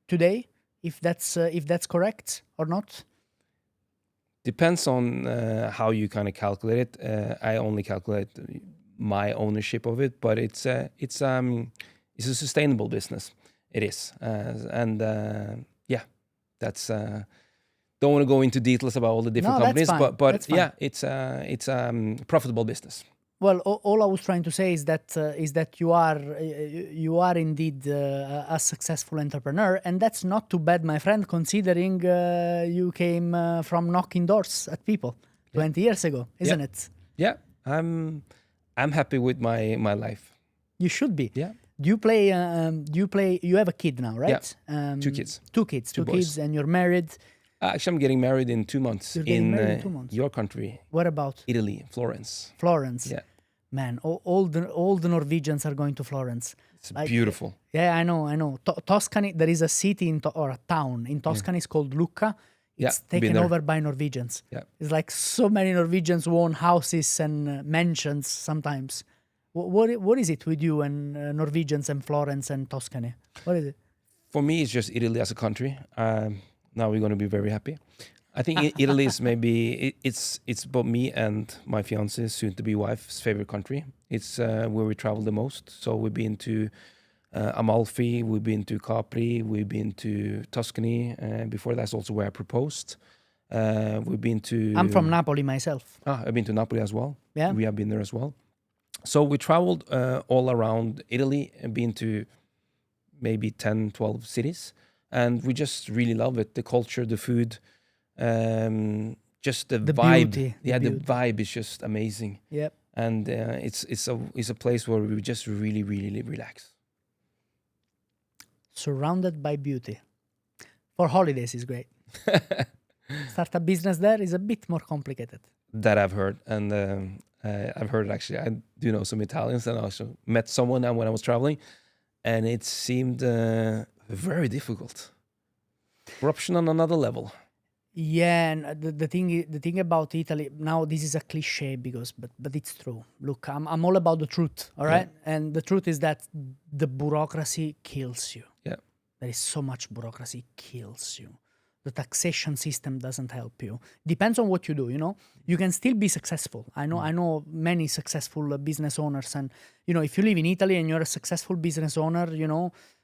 today, if that's correct or not. Depends on how you kind of calculate it. I only calculate my ownership of it, but it's a sustainable business. It is, yeah, that's. Don't want to go into details about all the different companies, fine. but yeah, it's a profitable business. Well, all I was trying to say is that you are indeed a successful entrepreneur, and that's not too bad, my friend, considering you came from knocking doors at people 20 years ago, isn't it? Yeah, I'm happy with my life. You should be. Yeah. Do you play? You have a kid now, right? Yeah. Two kids. Two boys. kids, and you're married. Actually, I'm getting married in 2 months. You're getting married in 2 months. Your country. What about? Italy, Florence. Florence. Yeah. Man, all the Norwegians are going to Florence. It's beautiful. Yeah, I know. Tuscany, there is a city or a town in Tuscany. It's called Lucca. It's taken over by Norwegians. Yeah. It's like so many Norwegians who own houses and mansions sometimes. What is it with you and Norwegians and Florence and Tuscany? What is it? For me, it's just Italy as a country. Now we're going to be very happy. I think Italy is maybe it's both me and my fiance, soon-to-be wife's favorite country. It's where we travel the most. So we've been to Amalfi, we've been to Capri, we've been to Tuscany. Before that's also where I proposed. We've been to. I'm from Napoli myself. I've been to Napoli as well. Yeah, we have been there as well. So we traveled all around Italy and been to maybe 10, 12 cities. And we just really love it. The culture, the food, just the vibe. Beauty, the vibe is just amazing. Yep. And it's a place where we just really, really relax. Surrounded by beauty. For holidays is great. Start a business there is a bit more complicated. That I've heard. And I've heard actually. I do know some Italians, and I also met someone when I was traveling. And it seemed very difficult. Corruption on another level. Yeah, and the thing about Italy now, this is a cliche but it's true. Look, I'm all about the truth, all right? Yeah. And the truth is that the bureaucracy kills you. Yeah, there is so much bureaucracy, kills you. The taxation system doesn't help you. Depends on what you do. You can still be successful. I know many successful business owners, and if you live in Italy and you're a successful business owner,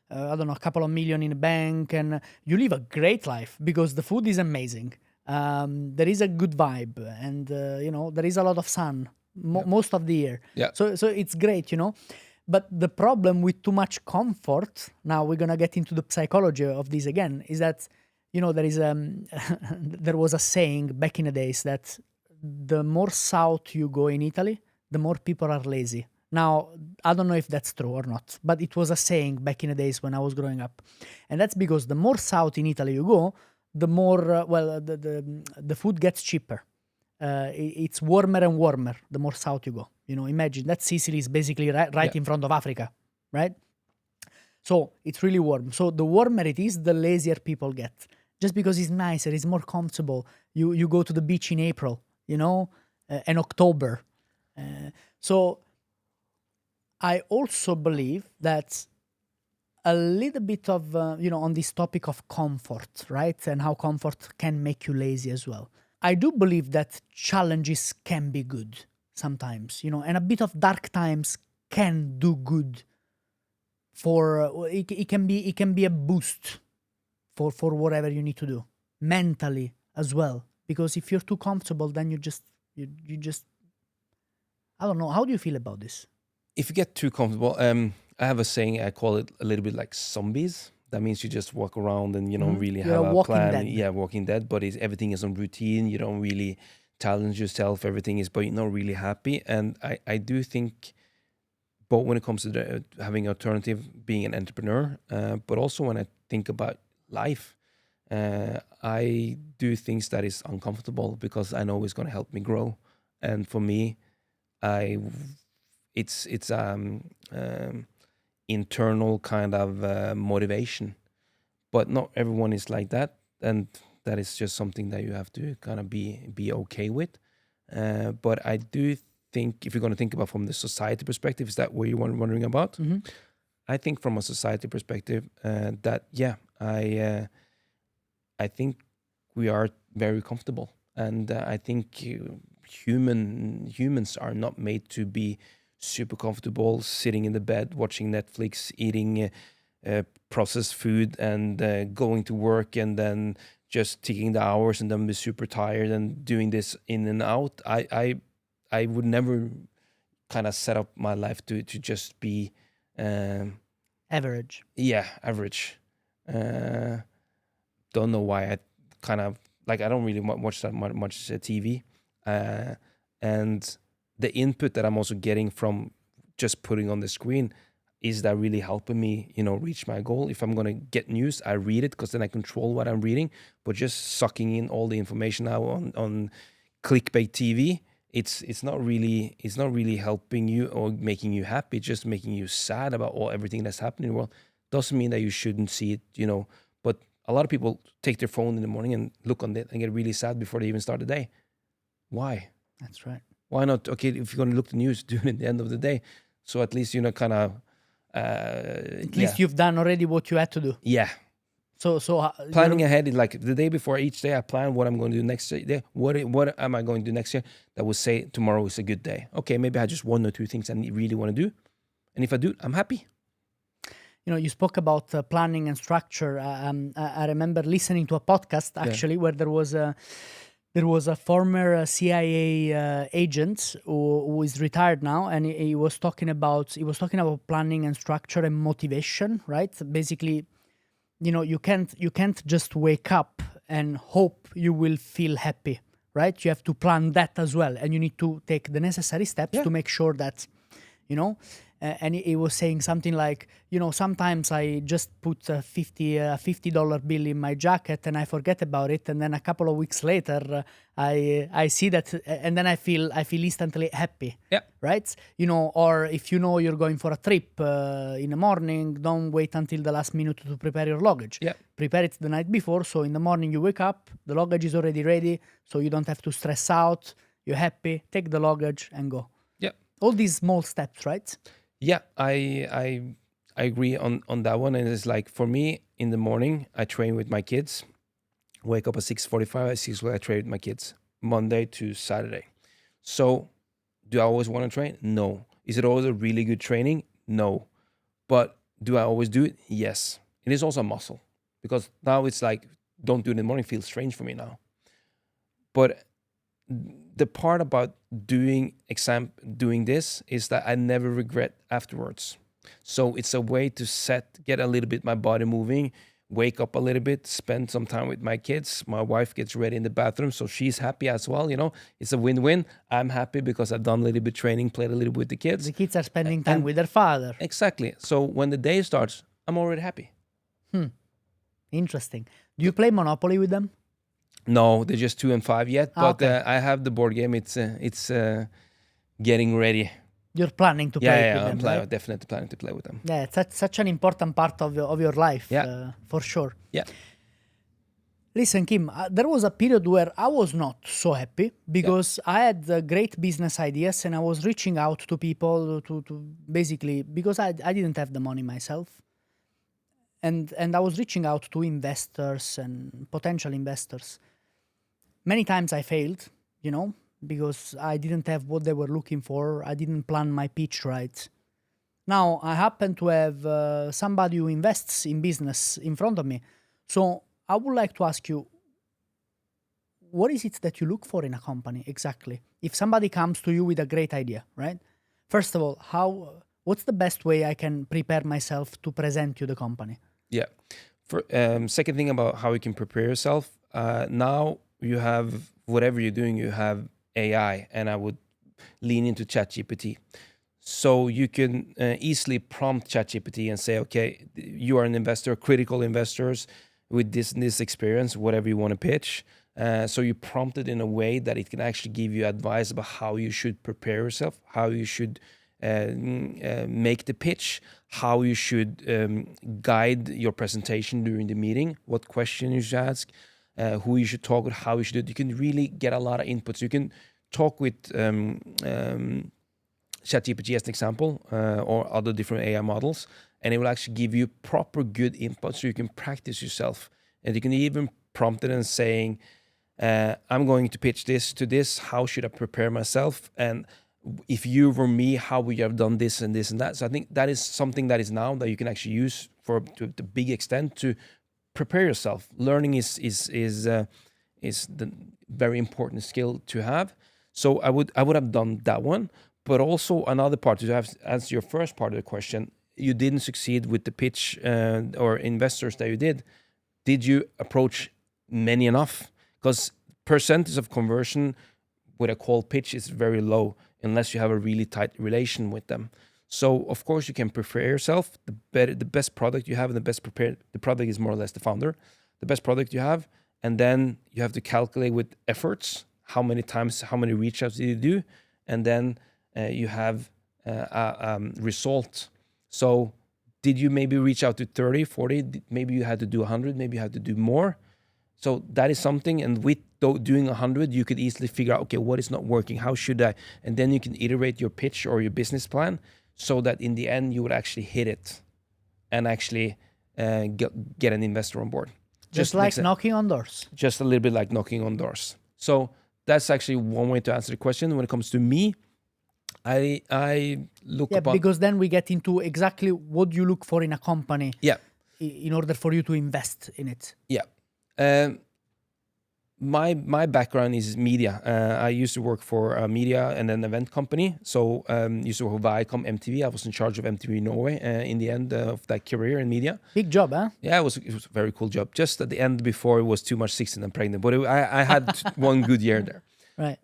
I don't know, a couple of million in the bank, and you live a great life because the food is amazing. There is a good vibe, and there is a lot of sun most of the year. Yeah. So it's great, But the problem with too much comfort, now we're gonna get into the psychology of this again, is that there is there was a saying back in the days that the more south you go in Italy, the more people are lazy. Now, I don't know if that's true or not, but it was a saying back in the days when I was growing up. And that's because the more south in Italy you go, the more, the food gets cheaper. It's warmer and warmer the more south you go. Imagine that Sicily is basically right in front of Africa, right? So it's really warm. So the warmer it is, the lazier people get. Just because it's nicer, it's more comfortable. You go to the beach in April, and October. So I also believe that a little bit of, on this topic of comfort, right? And how comfort can make you lazy as well. I do believe that challenges can be good sometimes, and a bit of dark times can do good. It can be a boost for whatever you need to do mentally as well. Because if you're too comfortable, then you just I don't know. How do you feel about this? If you get too comfortable, I have a saying. I call it a little bit like zombies. That means you just walk around and you don't really have a plan. Dead. Yeah, Walking Dead. But everything is on routine. You don't really challenge yourself. Everything is, but you're not really happy. And I do think, both when it comes to having alternative, being an entrepreneur, but also when I think about life, I do things that is uncomfortable because I know it's going to help me grow. And for me, it's internal kind of motivation, but not everyone is like that, and that is just something that you have to kind of be okay with. But I do think if you're going to think about from the society perspective, is that what you're wondering about? Mm-hmm. I think from a society perspective, that I think we are very comfortable, and I think humans are not made to be super comfortable sitting in the bed watching Netflix, eating processed food, and going to work, and then just taking the hours, and then be super tired and doing this in and out. I would never kind of set up my life to just be Average. average. Don't know why. I kind of like, I don't really watch that much TV, and the input that I'm also getting from just putting on the screen, is that really helping me, reach my goal? If I'm going to get news, I read it, because then I control what I'm reading. But just sucking in all the information now on clickbait TV, it's not really helping you or making you happy. It's just making you sad about everything that's happening in the world. Doesn't mean that you shouldn't see it, But a lot of people take their phone in the morning and look on it and get really sad before they even start the day. Why? That's right. Why not? Okay, if you're going to look at the news, do it at the end of the day. So at least, kind of... At least you've done already what you had to do. Yeah. So planning ahead, like the day before each day, I plan what I'm going to do next day. What am I going to do next year that will say tomorrow is a good day? Okay, maybe I have just 1 or 2 things I really want to do. And if I do, I'm happy. You spoke about planning and structure. I remember listening to a podcast, actually, where there was a former CIA agent who is retired now, and he was talking about planning and structure and motivation, right? Basically, you can't just wake up and hope you will feel happy, right? You have to plan that as well, and you need to take the necessary steps to make sure that, and he was saying something like, sometimes I just put a $50 bill in my jacket and I forget about it, and then a couple of weeks later I see that, and then I feel instantly happy. Yeah. Right? Or if you're going for a trip in the morning, don't wait until the last minute to prepare your luggage. Yeah. Prepare it the night before, so in the morning you wake up, the luggage is already ready, so you don't have to stress out. You're happy, take the luggage and go. Yeah. All these small steps, right? Yeah, I agree on that one. And it's like, for me, in the morning, I train with my kids. Wake up at 6:45, at 6 I train with my kids, Monday to Saturday. So, do I always want to train? No. Is it always a really good training? No. But do I always do it? Yes. It is also a muscle, because now it's like, don't do it in the morning feels strange for me now. But the part about doing this is that I never regret afterwards. So it's a way to get a little bit my body moving, wake up a little bit, spend some time with my kids. My wife gets ready in the bathroom, so she's happy as well. It's a win-win. I'm happy because I've done a little bit training, played a little bit with the kids. The kids are spending time with their father. Exactly. So when the day starts, I'm already happy. Interesting. Do you play Monopoly with them? No, they're just 2 and 5 yet. But okay. I have the board game. It's getting ready. You're planning to play with them, right? I'm definitely planning to play with them. Yeah, it's such an important part of your life, for sure. Yeah. Listen, Kim, there was a period where I was not so happy because I had great business ideas and I was reaching out to people to basically, because I didn't have the money myself. And I was reaching out to investors and potential investors. Many times I failed, because I didn't have what they were looking for. I didn't plan my pitch right. Now, I happen to have somebody who invests in business in front of me. So I would like to ask you, what is it that you look for in a company exactly? If somebody comes to you with a great idea, right? First of all, what's the best way I can prepare myself to present you the company? Yeah. For second thing about how you can prepare yourself, now you have, whatever you're doing, you have AI, and I would lean into ChatGPT. So you can easily prompt ChatGPT and say, okay, you are an investor, critical investors with this experience, whatever you want to pitch. So you prompt it in a way that it can actually give you advice about how you should prepare yourself, how you should make the pitch, how you should guide your presentation during the meeting, what question you should ask, who you should talk with, how you should do it. You can really get a lot of inputs. You can talk with ChatGPT as an example, or other different AI models, and it will actually give you proper good input so you can practice yourself. And you can even prompt it and saying, I'm going to pitch this to this, how should I prepare myself? And if you were me, how would you have done this and this and that? So I think that is something that is now that you can actually use to the big extent to prepare yourself. Learning is the very important skill to have. So I would have done that one. But also another part, to have answer your first part of the question, you didn't succeed with the pitch or investors that you did. Did you approach many enough? Because percentage of conversion with a cold pitch is very low unless you have a really tight relation with them. So of course you can prepare yourself. The best product you have and the product is more or less the founder. The best product you have, and then you have to calculate with efforts, how many times, how many reach outs did you do, and then you have a result. So did you maybe reach out to 30, 40? Maybe you had to do 100, maybe you had to do more. So that is something, and with doing 100, you could easily figure out, okay, what is not working? How should I? And then you can iterate your pitch or your business plan so that in the end you would actually hit it and actually get an investor on board. Just like knocking on doors. Just a little bit like knocking on doors. So that's actually one way to answer the question. When it comes to me, I look upon... because then we get into exactly what you look for in a company. Yeah. In order for you to invest in it. Yeah. My background is media. I used to work for a media and an event company. So used to work for Viacom, MTV. I was in charge of MTV Norway in the end of that career in media. Big job, huh? Yeah, it was a very cool job. Just at the end, before it was too much 16 and pregnant. But I had one good year there. Right.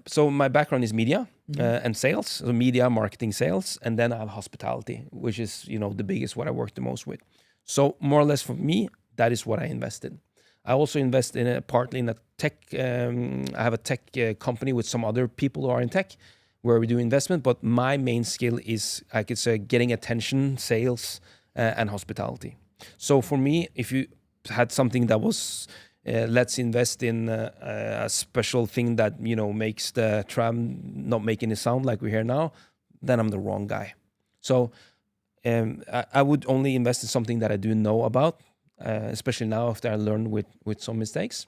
So my background is media and sales. So media, marketing, sales. And then I have hospitality, which is, the biggest, what I work the most with. So more or less for me, that is what I invested. I also invest in partly in a tech. I have a tech company with some other people who are in tech, where we do investment. But my main skill is, I could say, getting attention, sales, and hospitality. So for me, if you had something that was, let's invest in a special thing that makes the tram not make any sound like we hear now, then I'm the wrong guy. So I would only invest in something that I do know about. Especially now after I learned with some mistakes.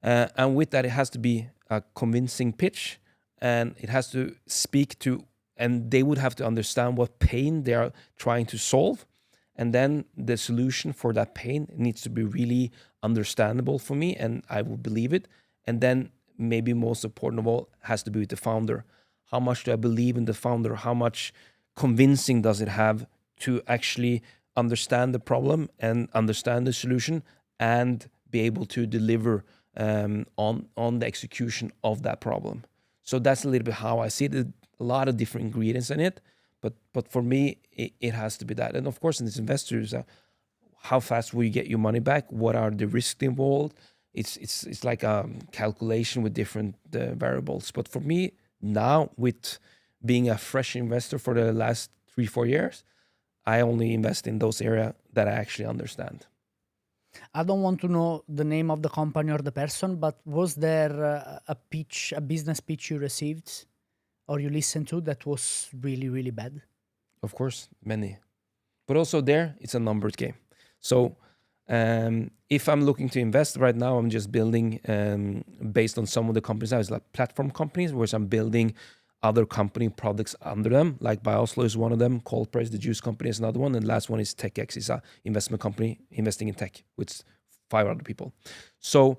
And with that, it has to be a convincing pitch, and it has to speak to, and they would have to understand what pain they are trying to solve. And then the solution for that pain needs to be really understandable for me, and I will believe it. And then maybe most important of all has to be with the founder. How much do I believe in the founder? How much convincing does it have to actually understand the problem and understand the solution and be able to deliver on the execution of that problem. So that's a little bit how I see it. A lot of different ingredients in it, but for me, it has to be that. And of course, in these investors, how fast will you get your money back? What are the risks involved? It's like a calculation with different variables. But for me, now with being a fresh investor for the last 3-4 years, I only invest in those areas that I actually understand. I don't want to know the name of the company or the person, but was there a business pitch you received or you listened to that was really, really bad? Of course, many. But also there, it's a numbers game. So if I'm looking to invest right now, I'm just building based on some of the companies. I was like platform companies, where I'm building other company products under them, like by Oslo is one of them, Cold Press, the juice company, is another one, and the last one is TechX, is a investment company investing in tech with 5 other people. So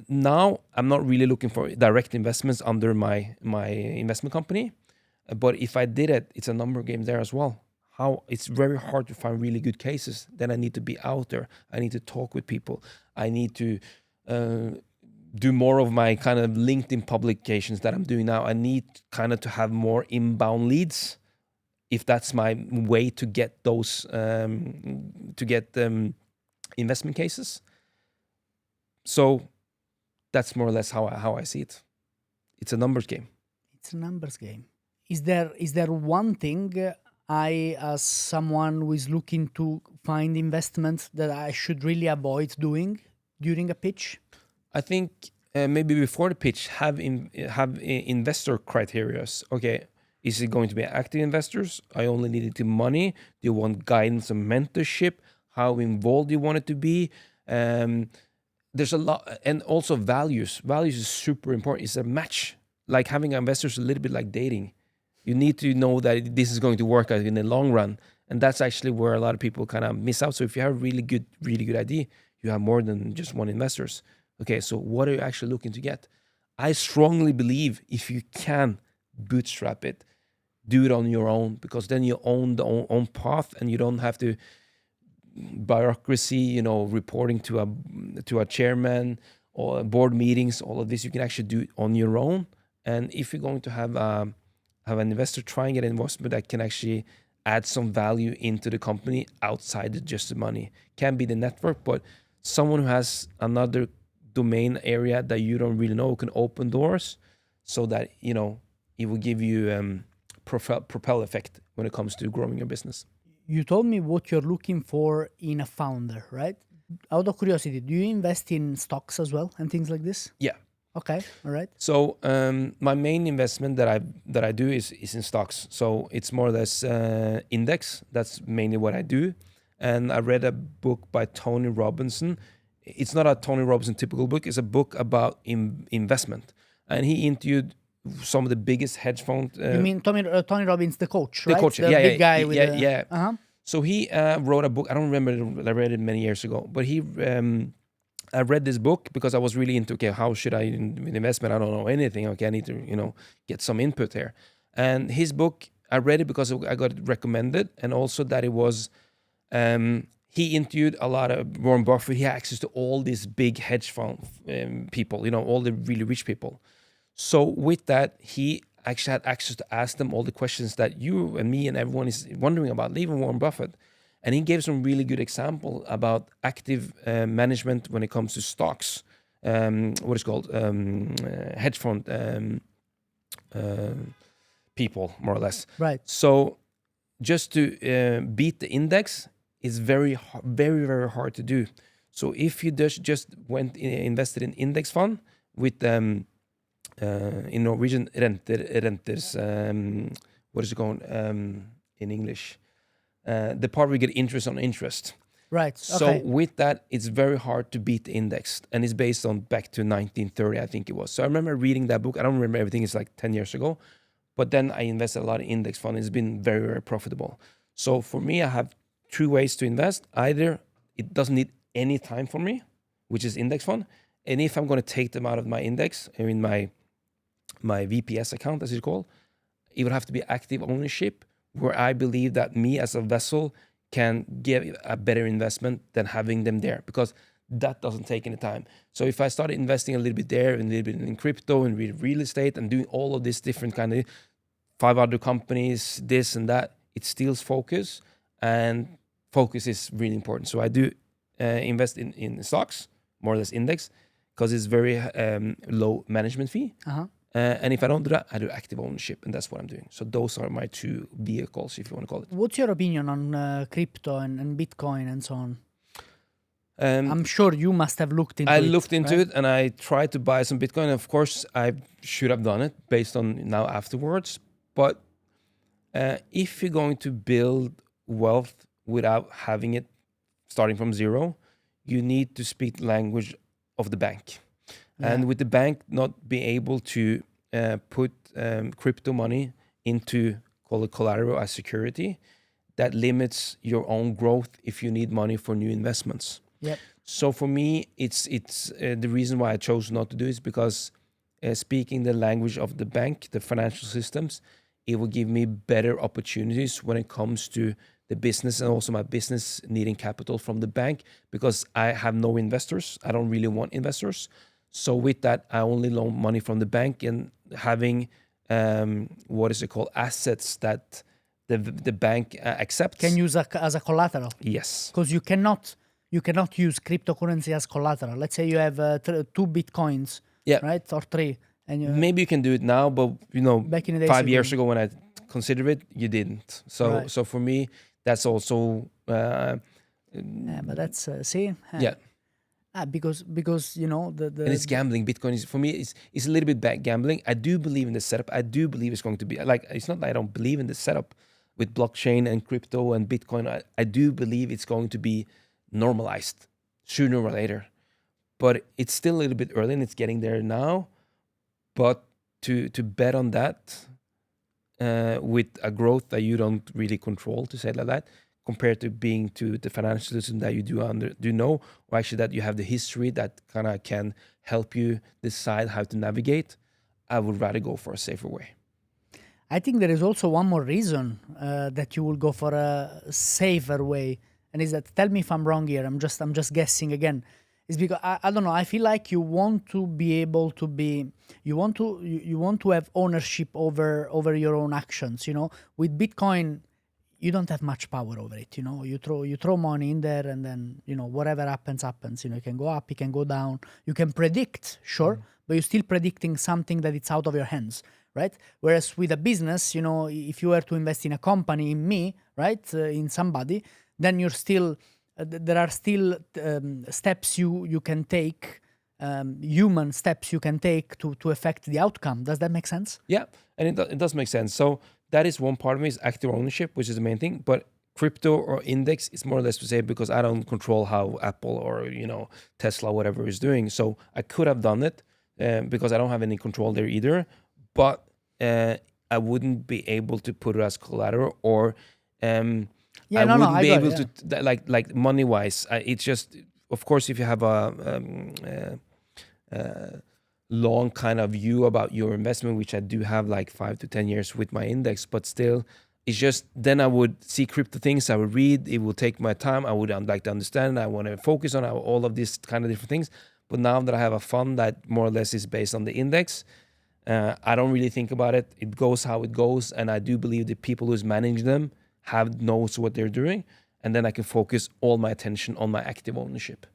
now I'm not really looking for direct investments under my investment company, but if I did it, it's a number game there as well. It's very hard to find really good cases. Then I need to be out there. I need to talk with people. I need to do more of my kind of LinkedIn publications that I'm doing now. I need kind of to have more inbound leads, if that's my way to get those investment cases. So that's more or less how I see it. It's a numbers game. It's a numbers game. is there one thing I, as someone who is looking to find investment, that I should really avoid doing during a pitch? I think maybe before the pitch, have investor criterias. Okay, is it going to be active investors? I only need it to money. Do you want guidance and mentorship? How involved do you want it to be? There's a lot, and also values. Values is super important. It's a match. Like having investors, a little bit like dating. You need to know that this is going to work out in the long run, and that's actually where a lot of people kind of miss out. So if you have a really good idea, you have more than just one investors. Okay, so what are you actually looking to get? I strongly believe if you can bootstrap it, do it on your own, because then you own the own path, and you don't have to bureaucracy, reporting to a chairman or board meetings. All of this you can actually do it on your own. And if you're going to have an investor, try and get an investment that can actually add some value into the company outside of just the money. Can be the network, but someone who has another domain area that you don't really know can open doors, so that it will give you propel effect when it comes to growing your business. You told me what you're looking for in a founder, right? Out of curiosity, do you invest in stocks as well and things like this? Yeah. Okay, all right. So my main investment that I do is in stocks. So it's more or less index. That's mainly what I do. And I read a book by Tony Robinson. It's not a Tony Robinson typical book. It's a book about investment. And he interviewed some of the biggest hedge funds. You mean Tony Robbins, the coach, right? The coach, the big guy with the... Yeah. Uh-huh. So he wrote a book. I don't remember. I read it many years ago. But I read this book because I was really into, okay, how should I investment? I don't know anything. Okay, I need to, get some input here. And his book, I read it because I got it recommended, and also that it was, he interviewed a lot of Warren Buffett. He had access to all these big hedge fund people, all the really rich people. So with that, he actually had access to ask them all the questions that you and me and everyone is wondering about, even Warren Buffett. And he gave some really good example about active management when it comes to stocks, what is called hedge fund people, more or less. Right. So just to beat the index is very, very hard to do. So if you just invested in index fund with in Norwegian renters, what is it called in English? The part we get interest on interest. Right. So okay. with that, it's very hard to beat the index, and it's based on back to 1930, I think it was. So I remember reading that book. I don't remember everything. It's like 10 years ago, but then I invested a lot in index fund. It's been very, very profitable. So for me, I have two ways to invest. Either it doesn't need any time for me, which is index fund, and if I'm going to take them out of my index, I mean my VPS account, as it's called, it would have to be active ownership, where I believe that me as a vessel can give a better investment than having them there, because that doesn't take any time. So if I started investing a little bit there, and a little bit in crypto and real estate, and doing all of this different kind of 5 other companies, this and that, it steals focus, and focus is really important. So I do invest in stocks, more or less index, because it's very low management fee. Uh-huh. And if I don't do that, I do active ownership, and that's what I'm doing. So those are my two vehicles, if you want to call it. What's your opinion on crypto and Bitcoin and so on? I'm sure you must have looked into it. I looked into right? it, and I tried to buy some Bitcoin. Of course, I should have done it based on now afterwards. But if you're going to build wealth without having it starting from zero, you need to speak the language of the bank. Yeah. And with the bank not being able to put crypto money into, call it collateral as security, that limits your own growth if you need money for new investments. Yep. So for me, it's the reason why I chose not to do is because speaking the language of the bank, the financial systems, it will give me better opportunities when it comes to the business, and also my business needing capital from the bank, because I have no investors. I don't really want investors. So with that, I only loan money from the bank, and having what is it called, assets that the bank accepts. Can use as a collateral. Yes. Because you cannot use cryptocurrency as collateral. Let's say you have 2 Bitcoins, Yeah. right, or 3, And Maybe you can do it now, but back in the days, 5 you years didn't. ago when I considered it, you didn't. So Right. so for me, that's also Yeah, but that's see. yeah. Because And it's gambling. Bitcoin is, for me, it's a little bit bad gambling. I do believe in the setup. I do believe it's going to be like, it's not that I don't believe in the setup with blockchain and crypto and Bitcoin. I do believe it's going to be normalized sooner or later, but it's still a little bit early and it's getting there now. But to bet on that with a growth that you don't really control, to say it like that, compared to being to the financial system that you do know, or actually that you have the history that kind of can help you decide how to navigate, I would rather go for a safer way. I think there is also one more reason that you will go for a safer way, and is that, tell me if I'm wrong here. I'm just guessing again. Is because I don't know. I feel like you want to be able to be. You want to have ownership over your own actions. With Bitcoin, you don't have much power over it. You throw money in there, and then whatever happens. It can go up, it can go down. You can predict, sure, but you're still predicting something that it's out of your hands, right? Whereas with a business, if you were to invest in a company, in me, right, in somebody, then you're still there are still steps you can take, human steps you can take to affect the outcome. Does that make sense? Yeah, and it does make sense. So that is one part of me, is active ownership, which is the main thing. But crypto or index is more or less to say, because I don't control how Apple or Tesla, whatever, is doing. So I could have done it because I don't have any control there either. But I wouldn't be able to put it as collateral, or I wouldn't be able to, like money wise. It's just, of course, if you have a long kind of view about your investment, which I do have, like 5 to 10 years with my index, but still, it's just, then I would see crypto things, I would read, it would take my time, I would like to understand, I want to focus on all of these kind of different things. But now that I have a fund that more or less is based on the index, I don't really think about it. It goes how it goes, and I do believe the people who's managing them knows what they're doing, and then I can focus all my attention on my active ownership.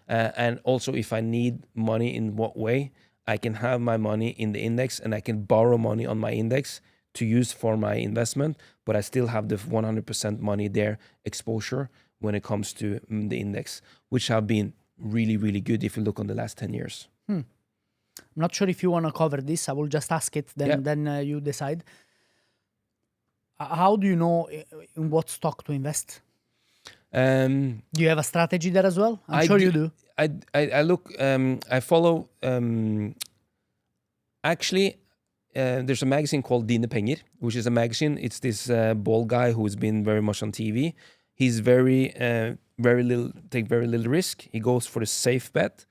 And also, if I need money, in what way, I can have my money in the index, and I can borrow money on my index to use for my investment, but I still have the 100% money there exposure when it comes to the index, which have been really, really good if you look on the last 10 years. I'm not sure if you want to cover this. I will just ask it, then you decide. How do you know in what stock to invest? Do you have a strategy there as well? I'm sure you do. I look, I follow, actually, there's a magazine called Dine Penger, which is a magazine. It's this bald guy who's been very much on TV. He's very little risk. He goes for the safe bet,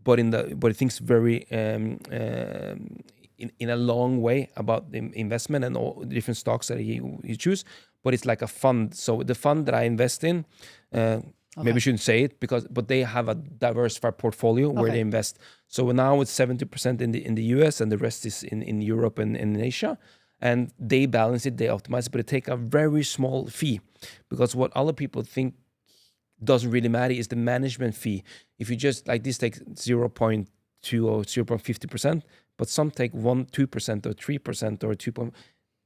but he thinks very in a long way about the investment and all the different stocks that he choose. But it's like a fund. So the fund that I invest in, maybe I shouldn't say it, but they have a diversified portfolio where they invest. So now it's 70% in the US, and the rest is in Europe and in Asia. And they balance it, they optimize it, but they take a very small fee, because what other people think doesn't really matter is the management fee. If you just like this take 0.2 or 0.50%, but some take 1%, 2% or 3% or 2%,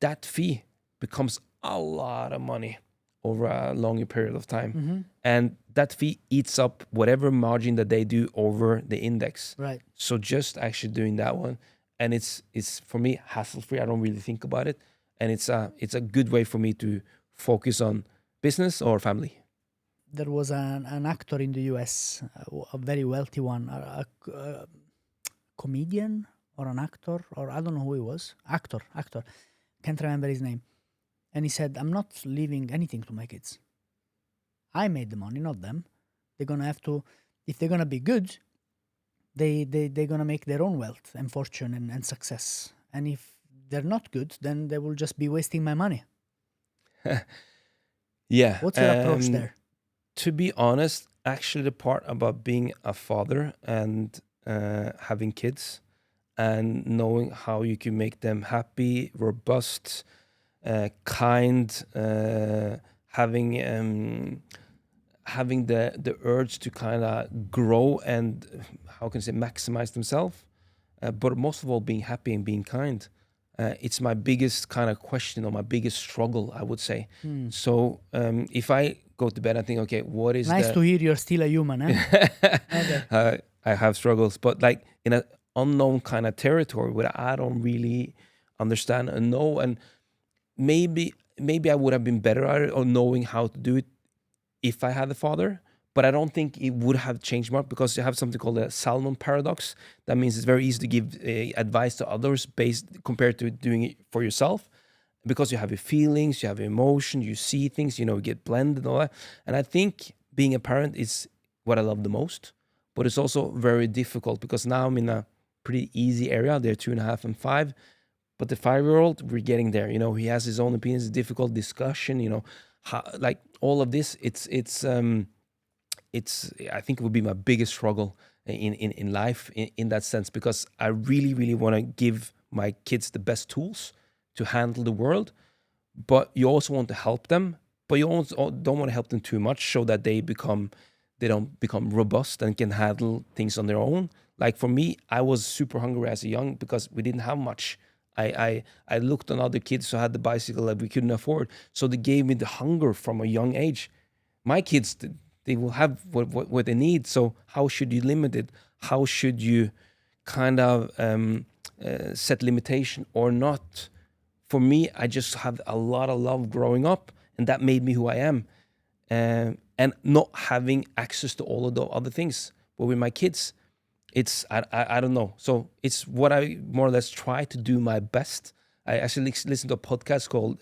that fee becomes a lot of money over a longer period of time. And that fee eats up whatever margin that they do over the index. Right. So just actually doing that one, and it's for me hassle-free. I don't really think about it, and it's a good way for me to focus on business or family. There was an actor in the US, a very wealthy one, a comedian or an actor, or I don't know who he was. Actor. Can't remember his name. And he said, I'm not leaving anything to my kids. I made the money, not them. They're going to have to, if they're going to be good, they're going to make their own wealth and fortune and success. And if they're not good, then they will just be wasting my money. Yeah. What's your approach there? To be honest, actually the part about being a father and having kids and knowing how you can make them happy, robust, kind, having the urge to kind of grow and, how can I say, maximize themselves, but most of all, being happy and being kind. It's my biggest kind of question or my biggest struggle, I would say. So if I go to bed, I think, okay, what is Nice to hear you're still a human, eh? Okay. I have struggles, but like in an unknown kind of territory where I don't really understand and know, and maybe I would have been better at it or knowing how to do it if I had a father, but I don't think it would have changed much because you have something called the Salmon paradox. That means it's very easy to give advice to others based compared to doing it for yourself, because you have your feelings, you have your emotion, you see things, you get blended and all that. And I think being a parent is what I love the most, but it's also very difficult because now I'm in a pretty easy area. They're 2.5 and 5. But the 5-year-old, we're getting there. He has his own opinions, difficult discussion, how, like all of this, it's I think it would be my biggest struggle in life in that sense, because I really, really want to give my kids the best tools to handle the world, but you also want to help them, but you also don't want to help them too much so that they don't become robust and can handle things on their own. Like for me, I was super hungry as a young because we didn't have much. I looked on other kids who had the bicycle that we couldn't afford, so they gave me the hunger from a young age. My kids, they will have what they need. So how should you limit it? How should you kind of set limitation or not? For me, I just had a lot of love growing up, and that made me who I am. And not having access to all of the other things. But with my kids, it's I don't know. So it's what I more or less try to do my best. I actually listened to a podcast called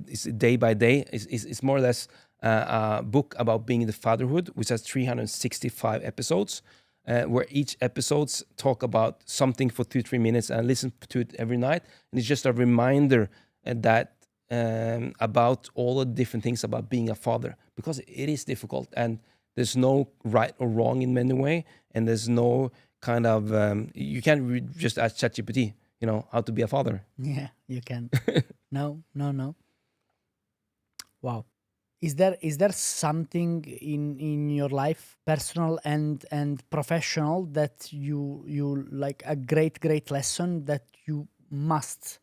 it's Day by Day. It's more or less a book about being in the fatherhood, which has 365 episodes, where each episodes talk about something for 2-3 minutes, and I listen to it every night. And it's just a reminder that about all the different things about being a father, because it is difficult, and there's no right or wrong in many ways, and there's no kind of you can't just ask ChatGPT, how to be a father. Yeah, you can. No. Wow. Is there something in your life, personal and professional, that you like, a great lesson that you must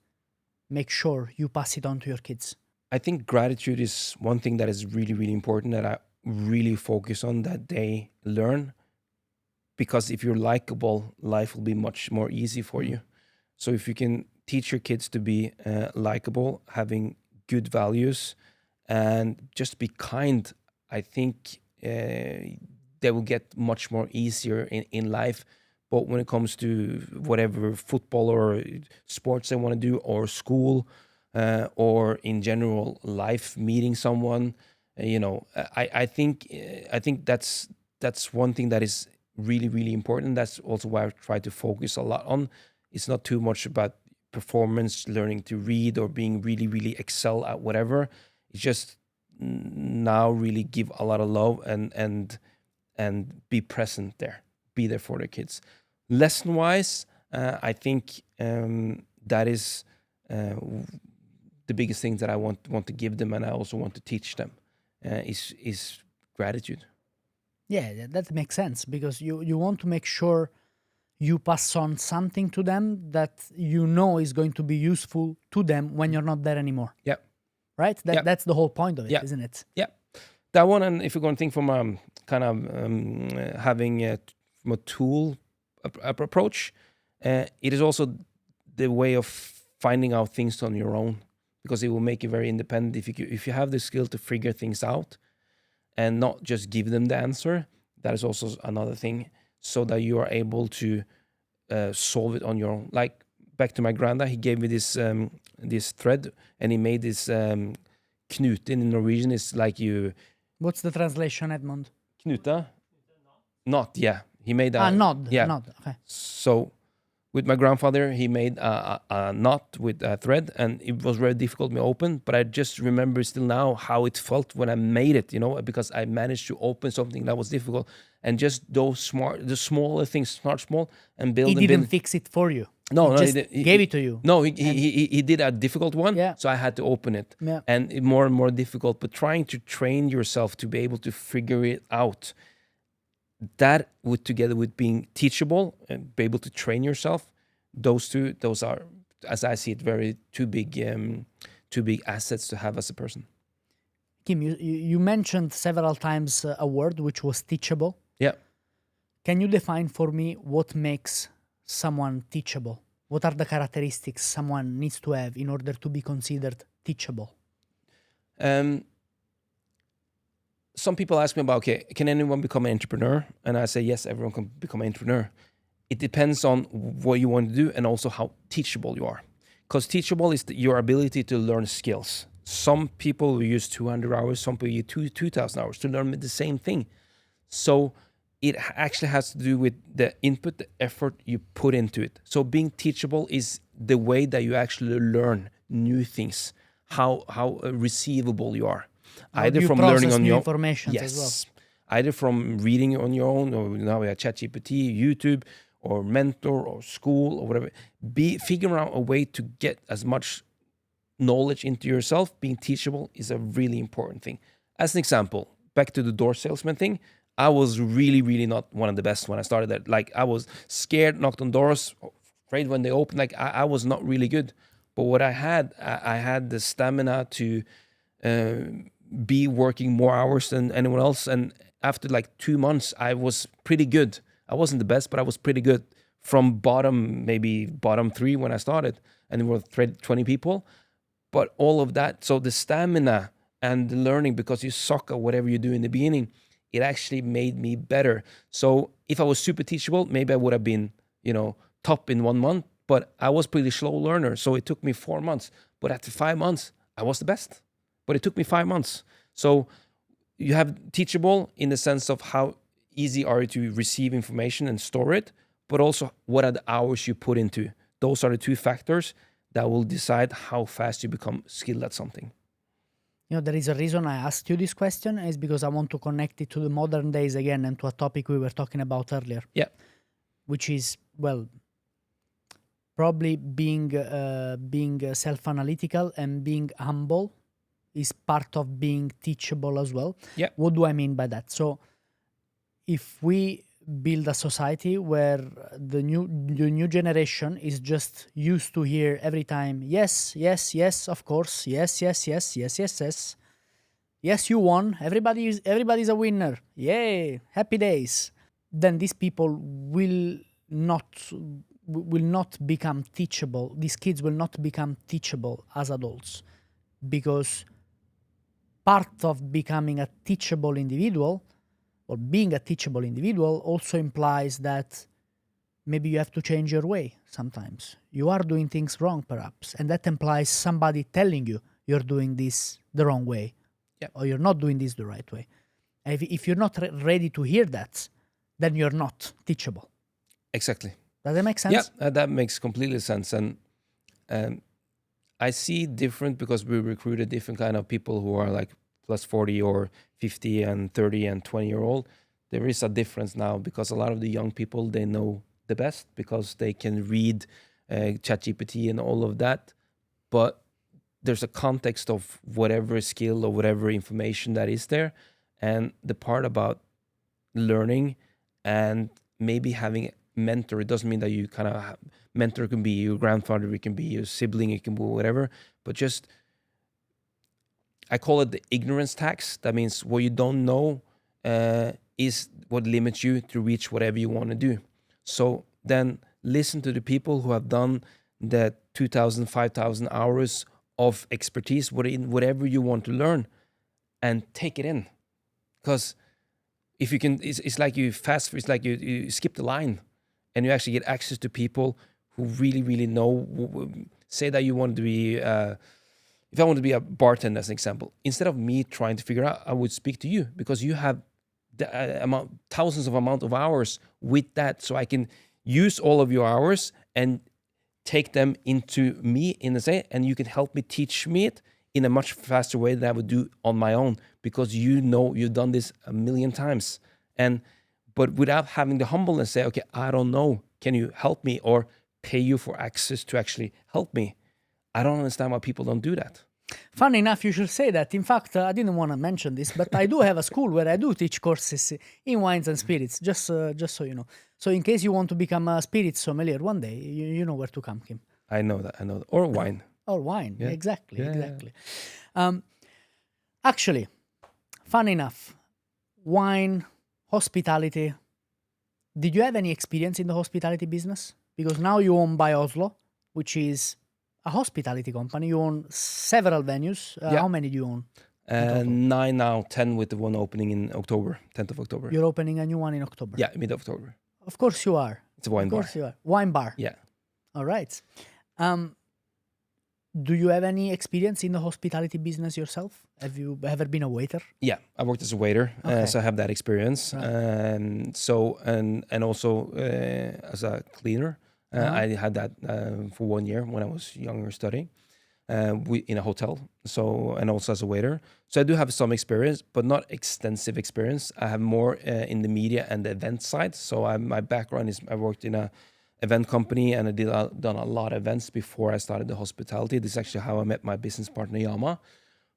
make sure you pass it on to your kids? I think gratitude is one thing that is really, really important, that I really focus on, that they learn. Because if you're likable, life will be much more easy for you. So if you can teach your kids to be likable, having good values, and just be kind, I think they will get much more easier in life. But when it comes to whatever football or sports they want to do, or school, or in general life, meeting someone, I think that's one thing that is really, really important. That's also why I try to focus a lot on. It's not too much about performance, learning to read, or being really, really excel at whatever. It's just now really give a lot of love and be present there, be there for the kids. Lesson wise, I think that is the biggest thing that I want to give them, and I also want to teach them is gratitude. Yeah, that makes sense, because you want to make sure you pass on something to them that is going to be useful to them when you're not there anymore. Yeah. Right? Yeah. That's the whole point of it, Yeah. isn't it? Yeah. That one, and if you're going to think from kind of having from a tool approach, it is also the way of finding out things on your own, because it will make you very independent if you have the skill to figure things out and not just give them the answer. That is also another thing, so that you are able to solve it on your own. Like back to my granddad, he gave me this thread, and he made this knute. In Norwegian, it's like you. What's the translation, Edmund? Knute? Knot, yeah. He made a Nod. Yeah. Nod. Okay. So with my grandfather, he made a knot with a thread, and it was very difficult to open. But I just remember still now how it felt when I made it, because I managed to open something that was difficult. And just the smaller things, start small and build. He didn't fix it for you. No, he gave it to you. No, he did a difficult one, Yeah. so I had to open it. Yeah. And more difficult, but trying to train yourself to be able to figure it out. that would together with being teachable and be able to train yourself, those are, as I see it, very two big assets to have as a person. Kim, you mentioned several times a word which was teachable. Yeah. Can you define for me what makes someone teachable? What are the characteristics someone needs to have in order to be considered teachable? Some people ask me about, okay, can anyone become an entrepreneur? And I say, yes, everyone can become an entrepreneur. It depends on what you want to do and also how teachable you are. Because teachable is your ability to learn skills. Some people will use 200 hours, some people use 2,000 hours to learn the same thing. So it actually has to do with the input, the effort you put into it. So being teachable is the way that you actually learn new things, how receivable you are. Either from learning on your own information as well. Either from reading on your own, or now we have ChatGPT, YouTube, or mentor, or school, or whatever. Figure out a way to get as much knowledge into yourself. Being teachable is a really important thing. As an example, back to the door salesman thing, I was really, really not one of the best when I started that. Like, I was scared, knocked on doors, afraid when they opened. Like, I was not really good. But what I had the stamina to be working more hours than anyone else. And after like 2 months, I was pretty good. I wasn't the best, but I was pretty good from maybe bottom 3 when I started. And there were 20 people. But all of that, so the stamina and the learning, because you suck at whatever you do in the beginning, it actually made me better. So if I was super teachable, maybe I would have been, top in 1 month. But I was pretty slow learner. So it took me 4 months. But after 5 months, I was the best. But it took me 5 months. So you have teachable in the sense of how easy are you to receive information and store it, but also what are the hours you put into. Those are the 2 factors that will decide how fast you become skilled at something. There is a reason I asked you this question, is because I want to connect it to the modern days again and to a topic we were talking about earlier. Yeah. Which is, probably being self-analytical and being humble is part of being teachable as well. Yeah. What do I mean by that? So if we build a society where the new generation is just used to hear every time, yes, yes, yes, of course, yes, yes, yes, yes, yes, yes, yes, you won, everybody's a winner, yay, happy days, then these people will not become teachable. These kids will not become teachable as adults, because part of becoming a teachable individual or being a teachable individual also implies that maybe you have to change your way sometimes. You are doing things wrong, perhaps. And that implies somebody telling you you're doing this the wrong way, or you're not doing this the right way. And if you're not ready to hear that, then you're not teachable. Exactly. Does that make sense? Yeah, that makes completely sense. And I see different, because we recruited different kind of people who are like plus 40 or 50 and 30 and 20-year-old. There is a difference now, because a lot of the young people, they know the best because they can read ChatGPT and all of that. But there's a context of whatever skill or whatever information that is there. And the part about learning and maybe having a mentor, it doesn't mean that you kind of mentor can be your grandfather, it can be your sibling, it can be whatever, but just, I call it the ignorance tax. That means what you don't know is what limits you to reach whatever you want to do. So then listen to the people who have done the 2,000, 5,000 hours of expertise, whatever you want to learn, and take it in. Because if you can, it's like you skip the line, and you actually get access to people who really, really know. Say that you want to be, if I want to be a bartender, as an example, instead of me trying to figure out, I would speak to you, because you have the thousands of hours with that. So I can use all of your hours and take them into me in a say, and you can help me teach me it in a much faster way than I would do on my own, because you know you've done this a million times. But without having the humbleness, say, okay, I don't know, can you help me, or pay you for access to actually help me? I don't understand why people don't do that. Funny enough, you should say that. In fact, I didn't want to mention this, but I do have a school where I do teach courses in wines and spirits, just so you know. So in case you want to become a spirit sommelier one day, you know where to come, Kim. I know that. Or wine. Or wine, Yeah. exactly, Yeah. exactly. Actually, fun enough, wine, hospitality. Did you have any experience in the hospitality business? Because now you own by Oslo, which is a hospitality company. You own several venues. Yeah. How many do you own? total? 9 now, 10 with the one opening in October, 10th of October. You're opening a new one in October. Yeah, mid-October. Of course you are. It's a wine Of bar. course you are. Wine bar. Yeah. All right. Do you have any experience in the hospitality business yourself? Have you ever been a waiter? Yeah, I worked as a waiter, Okay. so I have that experience. Right. So and also as a cleaner, I had that for 1 year when I was younger studying, in a hotel. So and also as a waiter. So I do have some experience, but not extensive experience. I have more in the media and the event side. So my background is I worked in a event company and I done a lot of events before I started the hospitality. This is actually how I met my business partner 𝒟𝒻𝗙.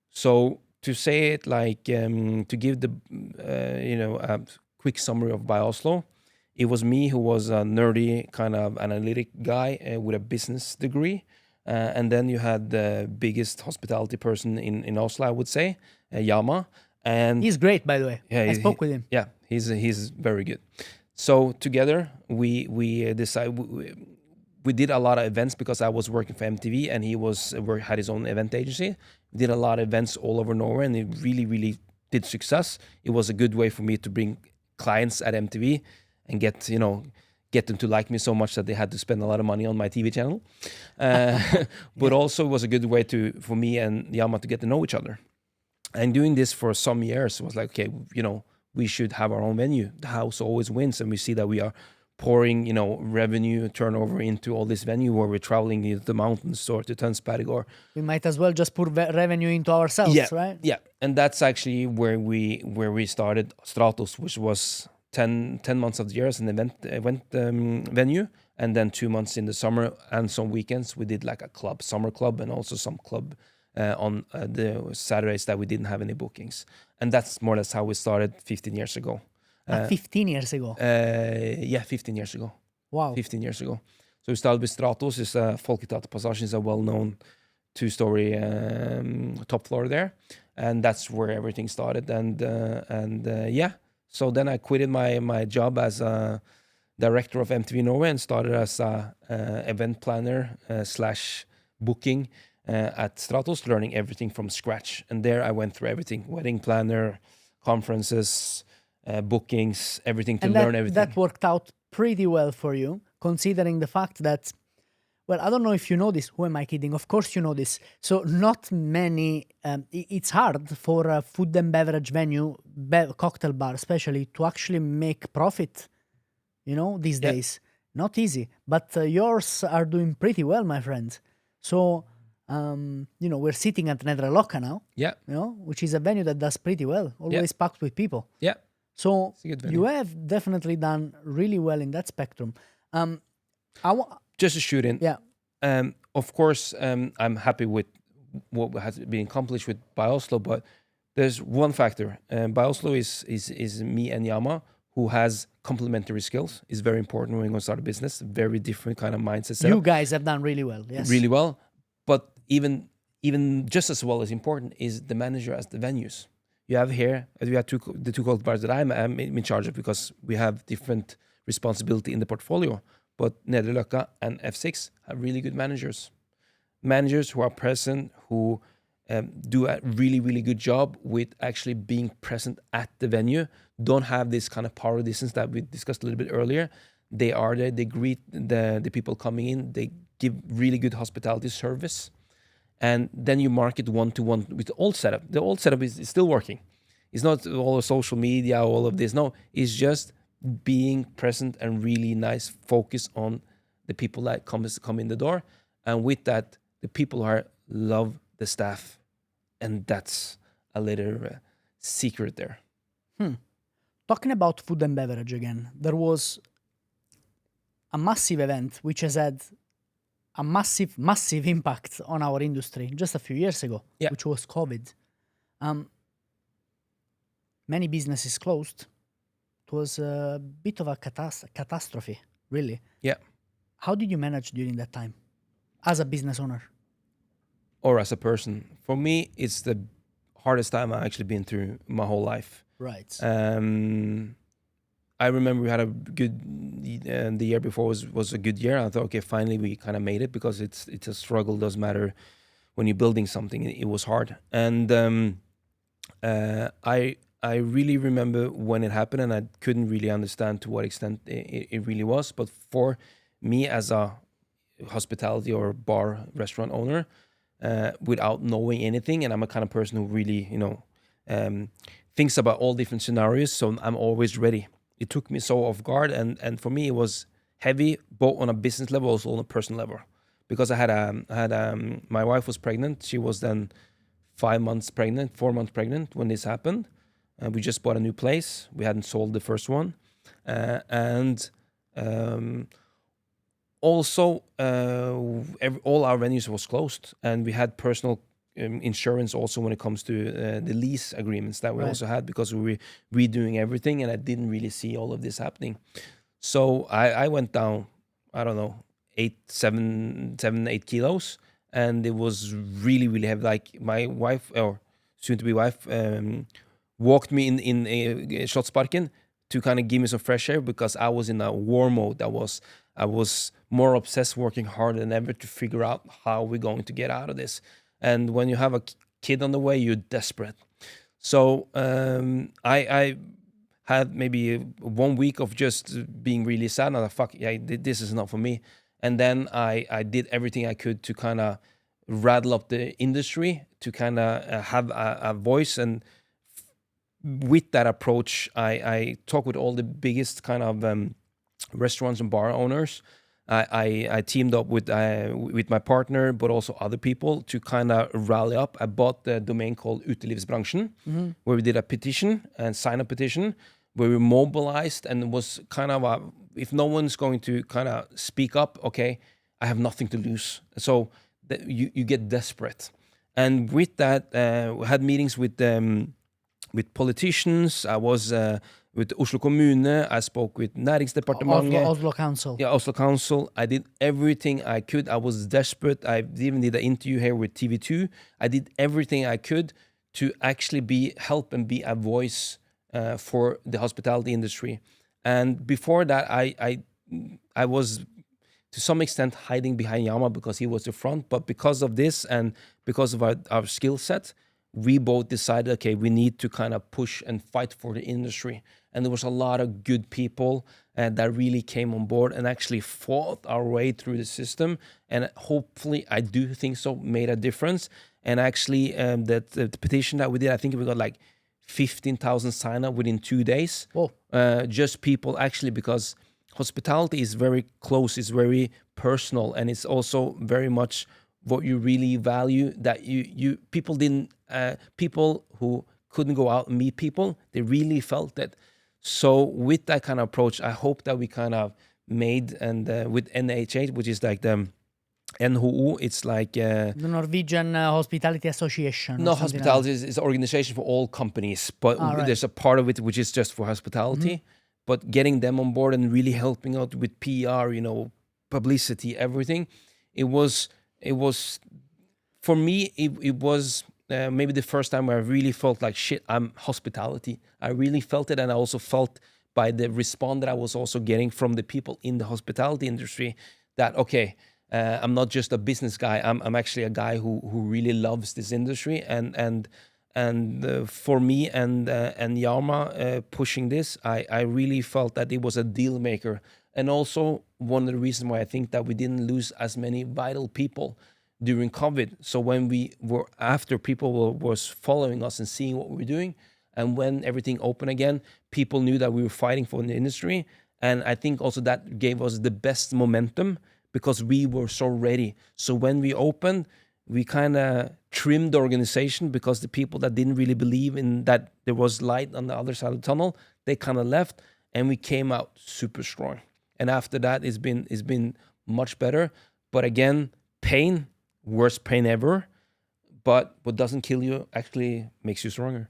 So to say it like to give the a quick summary of by Oslo, it was me who was a nerdy kind of analytic guy with a business degree, and then you had the biggest hospitality person in Oslo, I would say, 𝒟𝒻𝗙, and He's great, by the way. Yeah, I spoke with him. yeah, he's very good. So together we decided. We did a lot of events because I was working for MTV and he had his own event agency. We did a lot of events all over Norway and it really, really did success. It was a good way for me to bring clients at MTV and get them to like me so much that they had to spend a lot of money on my TV channel. But also it was a good way for me and 𝒟𝒻𝗙 to get to know each other. And doing this for some years was like, okay, we should have our own venue. The house always wins, and we see that we are pouring, revenue turnover into all this venue where we're traveling to the mountains or to 𝒟𝒻𝗙 or We might as well just put revenue into ourselves, right? Yeah, and that's actually where we started Stratos, which was 10 months of the year as an event venue, and then 2 months in the summer and some weekends we did like a summer club, and also some club on the Saturdays that we didn't have any bookings. And that's more or less how we started 15 years ago. 15 years ago. 15 years ago. Wow. 15 years ago. So we started with Stratos. It's 𝒟𝒏𝓎𝗙𝗙 is a well-known 2-story top floor there, and that's where everything started. And so then I quitted my job as a director of MTV Norway and started as a event planner slash booking at Stratos, learning everything from scratch. And there I went through everything: wedding planner, conferences, bookings, everything to learn everything. That worked out pretty well for you, considering the fact that, well, I don't know if you know this. Who am I kidding? Of course you know this. So not many, it's hard for a food and beverage venue, cocktail bar especially, to actually make profit, these days. Not easy. But yours are doing pretty well, my friend. So, we're sitting at 𝒟𝒻𝗙𝗙 now. Yeah. Which is a venue that does pretty well, always packed with people. Yeah. So It's a good venue. you have definitely done really well in that spectrum. Just to shoot in. Yeah. Of course, I'm happy with what has been accomplished with by Oslo, but there's one factor. By Oslo is me and 𝒟𝒻𝗙, who has complementary skills. Is very important when you're going to start a business. Very different kind of mindset setup. You guys have done really well. Yes. Really well. But even just as well as important is the manager as the venues. You have here, we have the two cocktail bars that I'm in charge of, because we have different responsibility in the portfolio. But 𝒟𝒻𝗙𝗙 and F6 have really good managers. Managers who are present, who do a really, really good job with actually being present at the venue. Don't have this kind of power distance that we discussed a little bit earlier. They are there, they greet the people coming in, they give really good hospitality service. And then you market one-to-one with the old setup. The old setup is still working. It's not all the social media, all of this. No, it's just being present and really nice focus on the people that come in the door. And with that, the people love the staff. And that's a little secret there. Talking about food and beverage again, there was a massive event which has had a massive impact on our industry just a few years ago, which was COVID. Many businesses closed. It was a bit of a catastrophe, really. Yeah. How did you manage during that time as a business owner? Or as a person? For me, it's the hardest time I've actually been through my whole life. Right. I remember we had a good, the year before was a good year. I thought, okay, finally we kind of made it, because it's a struggle. Doesn't matter when you're building something. It was hard. And I really remember when it happened, and I couldn't really understand to what extent it really was. But for me as a hospitality or bar restaurant owner, without knowing anything, and I'm a kind of person who really, thinks about all different scenarios, so I'm always ready. It took me so off guard, and for me it was heavy, both on a business level, also on a personal level, because I had my wife was pregnant. She was then 4 months pregnant when this happened. We just bought a new place. We hadn't sold the first one, and also all our venues was closed, and we had personal insurance also when it comes to the lease agreements that we also had, because we were redoing everything, and I didn't really see all of this happening. So I went down, I don't know, 8 kilos, and it was really, really heavy. Like my wife, or soon-to-be wife, walked me in 𝒟𝒶𝓎𝗙𝗙 to kind of give me some fresh air, because I was in a war mode. I was more obsessed, working harder than ever to figure out how we're going to get out of this. And when you have a kid on the way, you're desperate. So I had maybe 1 week of just being really sad. And I thought, fuck, yeah, this is not for me. And then I did everything I could to kind of rattle up the industry, to kind of have a voice. And with that approach, I talked with all the biggest kind of restaurants and bar owners. I teamed up with my partner, but also other people, to kind of rally up. I bought the domain called 𝒟𝒶𝓎𝗢𝗙, where we did a petition and sign a petition, where we mobilized, and it was kind of if no one's going to kind of speak up, okay, I have nothing to lose. So you get desperate. And with that, we had meetings with politicians. I was with Oslo kommune. I spoke with Næringsdepartementet. Oslo Council. Yeah, Oslo Council. I did everything I could. I was desperate. I even did an interview here with TV2. I did everything I could to actually help and be a voice for the hospitality industry. And before that, I was to some extent hiding behind 𝒟𝒻, because he was the front. But because of this, and because of our skill set, we both decided, okay, we need to kind of push and fight for the industry. And there was a lot of good people that really came on board and actually fought our way through the system. And hopefully, I do think so, made a difference. And actually, the petition that we did, I think we got like 15,000 sign-up within 2 days. Whoa. Just people actually, because hospitality is very close, it's very personal, and it's also very much what you really value, that people who couldn't go out and meet people, they really felt that. So with that kind of approach, I hope that we kind of made, and with NHH, which is like the NHO, it's like the Norwegian Hospitality Association. No, hospitality is an organization for all companies, but there's a part of it which is just for hospitality. But getting them on board and really helping out with PR, publicity, everything, it was for me, it was maybe the first time where I really felt like, shit, I'm hospitality. I really felt it, and I also felt by the response that I was also getting from the people in the hospitality industry that, okay, I'm not just a business guy. I'm actually a guy who really loves this industry, and for me and 𝒟𝒻 pushing this, I really felt that it was a deal maker, and also one of the reasons why I think that we didn't lose as many vital people during COVID. So when we were after, people was following us and seeing what we were doing, and when everything opened again, people knew that we were fighting for the industry, and I think also that gave us the best momentum, because we were so ready. So when we opened, we kind of trimmed the organization, because the people that didn't really believe in that there was light on the other side of the tunnel, they kind of left, and we came out super strong. And after that, it's been much better. But again, pain, worst pain ever. But what doesn't kill you actually makes you stronger.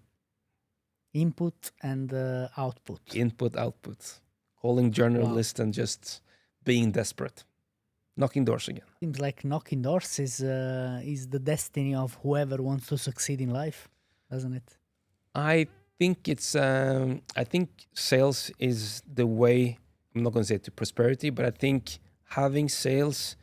Input and output. Input, output. Calling journalists and just being desperate. Knocking doors again. Seems like knocking doors is the destiny of whoever wants to succeed in life, doesn't it? I think it's. I think sales is the way. I'm not going to say to prosperity, but I think having sales,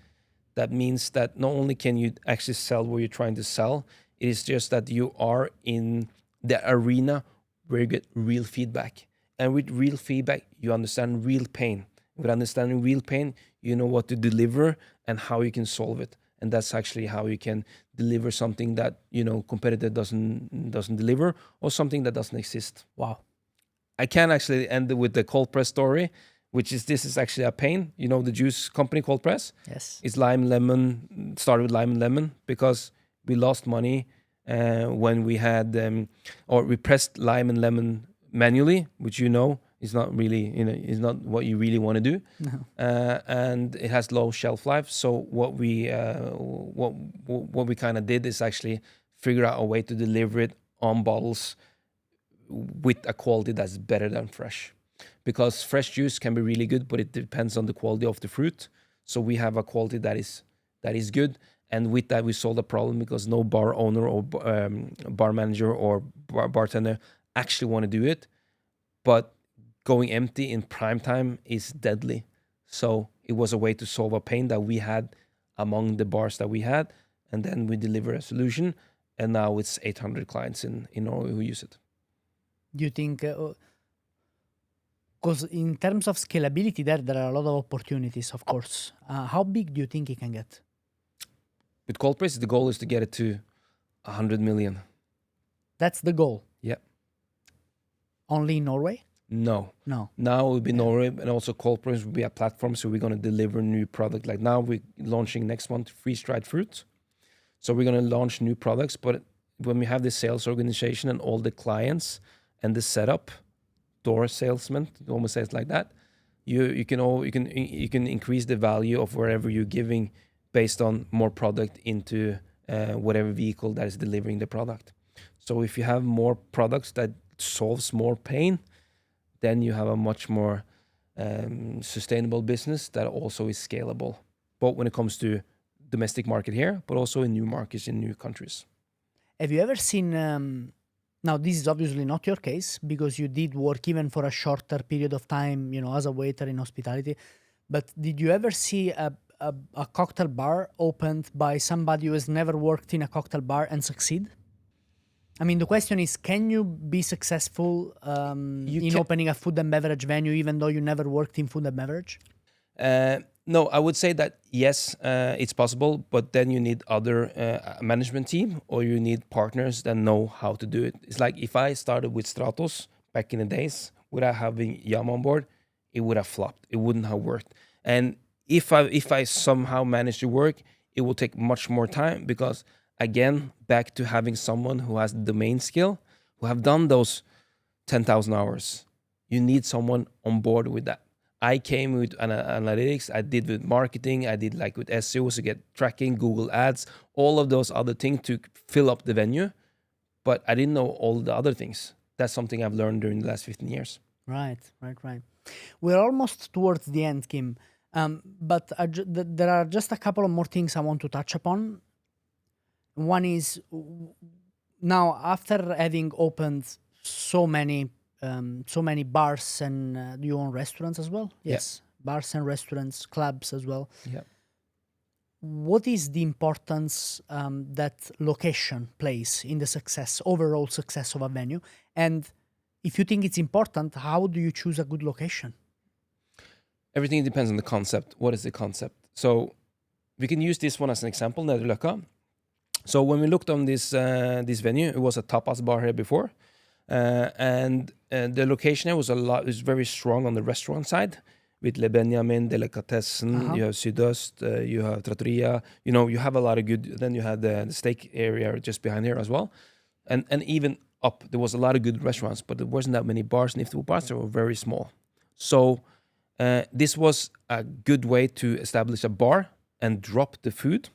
that means that not only can you actually sell what you're trying to sell, it is just that you are in the arena where you get real feedback. And with real feedback, you understand real pain. With understanding real pain, you know what to deliver and how you can solve it. And that's actually how you can deliver something that, competitor doesn't deliver, or something that doesn't exist. Wow. I can actually end with the cold press story, which is, this is actually a pain. You know, the juice company Cold Press? Yes. It's lime, lemon, started with lime and lemon because we lost money when we had, or we pressed lime and lemon manually, which is not really, is not what you really want to do. No. And it has low shelf life. So what we kind of did is actually figure out a way to deliver it on bottles with a quality that's better than fresh. Because fresh juice can be really good, but it depends on the quality of the fruit. So we have a quality that is good. And with that, we solved a problem because no bar owner or bar manager or bartender actually want to do it. But going empty in prime time is deadly. So it was a way to solve a pain that we had among the bars that we had. And then we deliver a solution. And now it's 800 clients in Norway who use it. Do you think, because in terms of scalability there are a lot of opportunities, of course. How big do you think it can get? With Cold Press, the goal is to get it to 100 million. That's the goal? Yeah. Only in Norway? No. No. Now it will be Norway, and also Cold Press will be a platform, so we're going to deliver new product. Like now we're launching next month freeze-dried fruit. So we're going to launch new products, but when we have the sales organization and all the clients and the setup, door salesman, almost says like that, you can increase the value of wherever you're giving based on more product into whatever vehicle that is delivering the product. So if you have more products that solves more pain, then you have a much more sustainable business that also is scalable, both when it comes to domestic market here, but also in new markets, in new countries. Have you ever seen, now this is obviously not your case because you did work even for a shorter period of time, as a waiter in hospitality, but did you ever see a cocktail bar opened by somebody who has never worked in a cocktail bar and succeed? I mean, the question is, can you be successful in opening a food and beverage venue even though you never worked in food and beverage? No, I would say that yes, it's possible, but then you need other management team, or you need partners that know how to do it. It's like if I started with Stratos back in the days without having Yam on board, it would have flopped. It wouldn't have worked. And if I somehow manage to work, it will take much more time because, again, back to having someone who has the domain skill, who have done those 10,000 hours. You need someone on board with that. I came with analytics, I did with marketing, I did like with SEO to get tracking, Google Ads, all of those other things to fill up the venue. But I didn't know all the other things. That's something I've learned during the last 15 years. Right. We're almost towards the end, Kim. But there are just a couple of more things I want to touch upon. One is, now after having opened so many bars and you own restaurants as well? Yes. Yeah. Bars and restaurants, clubs as well. Yeah. What is the importance that location plays in the overall success of a venue? And if you think it's important, how do you choose a good location? Everything depends on the concept. What is the concept? So we can use this one as an example, Nederløkka. So when we looked on this venue, it was a tapas bar here before. And the location here was very strong on the restaurant side with Le Benjamin, Delicatessen, you have Sydøst, you have Trattoria, you have a lot of good, then you had the steak area just behind here as well. And even up, there was a lot of good restaurants, but there wasn't that many bars, and if there were bars, they were very small. So this was a good way to establish a bar and drop the food,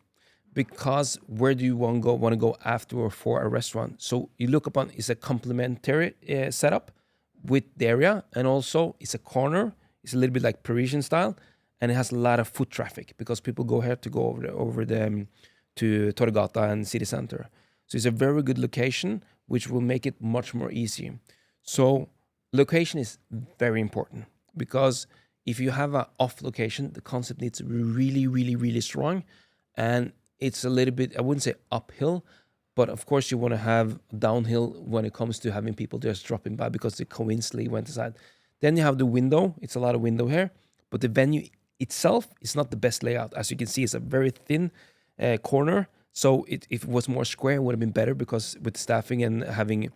because where do you want to go after or for a restaurant? So you look upon it's a complementary setup with the area, and also it's a corner. It's a little bit like Parisian style, and it has a lot of foot traffic because people go here to go over the to Torgata and city center. So it's a very good location, which will make it much more easy. So location is very important, because if you have an off location, the concept needs to be really, really, really strong. And it's a little bit, I wouldn't say uphill, but of course you want to have downhill when it comes to having people just dropping by because they coincidentally went aside. Then you have the window. It's a lot of window here, but the venue itself is not the best layout. As you can see, it's a very thin corner. So if it was more square, it would have been better, because with staffing and having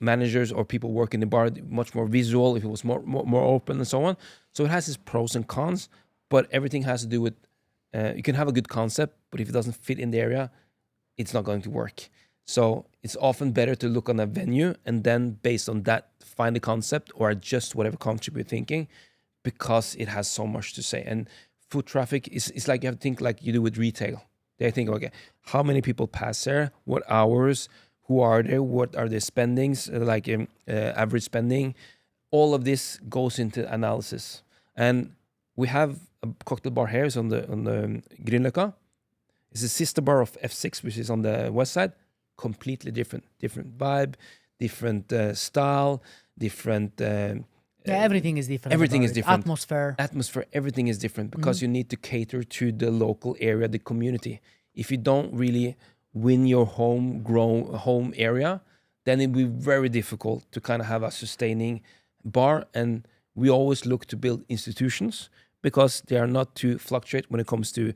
managers or people working the bar, much more visual, if it was more open and so on. So it has its pros and cons, but everything has to do with, you can have a good concept, but if it doesn't fit in the area, it's not going to work. So it's often better to look on a venue and then based on that, find a concept or adjust whatever concept you're thinking, because it has so much to say. And foot traffic is like, you have to think like you do with retail. They think, okay, how many people pass there? What hours? Who are they? What are their spendings? Average spending. All of this goes into analysis. And we have a cocktail bar here. It's on the Grünerløkka. It's a sister bar of F6, which is on the west side. Completely different vibe, different style, different. Everything is different. Everything is different. Atmosphere, everything is different, because you need to cater to the local area, the community. If you don't really win your home area, then it will be very difficult to kind of have a sustaining bar. And we always look to build institutions, because they are not to fluctuate when it comes to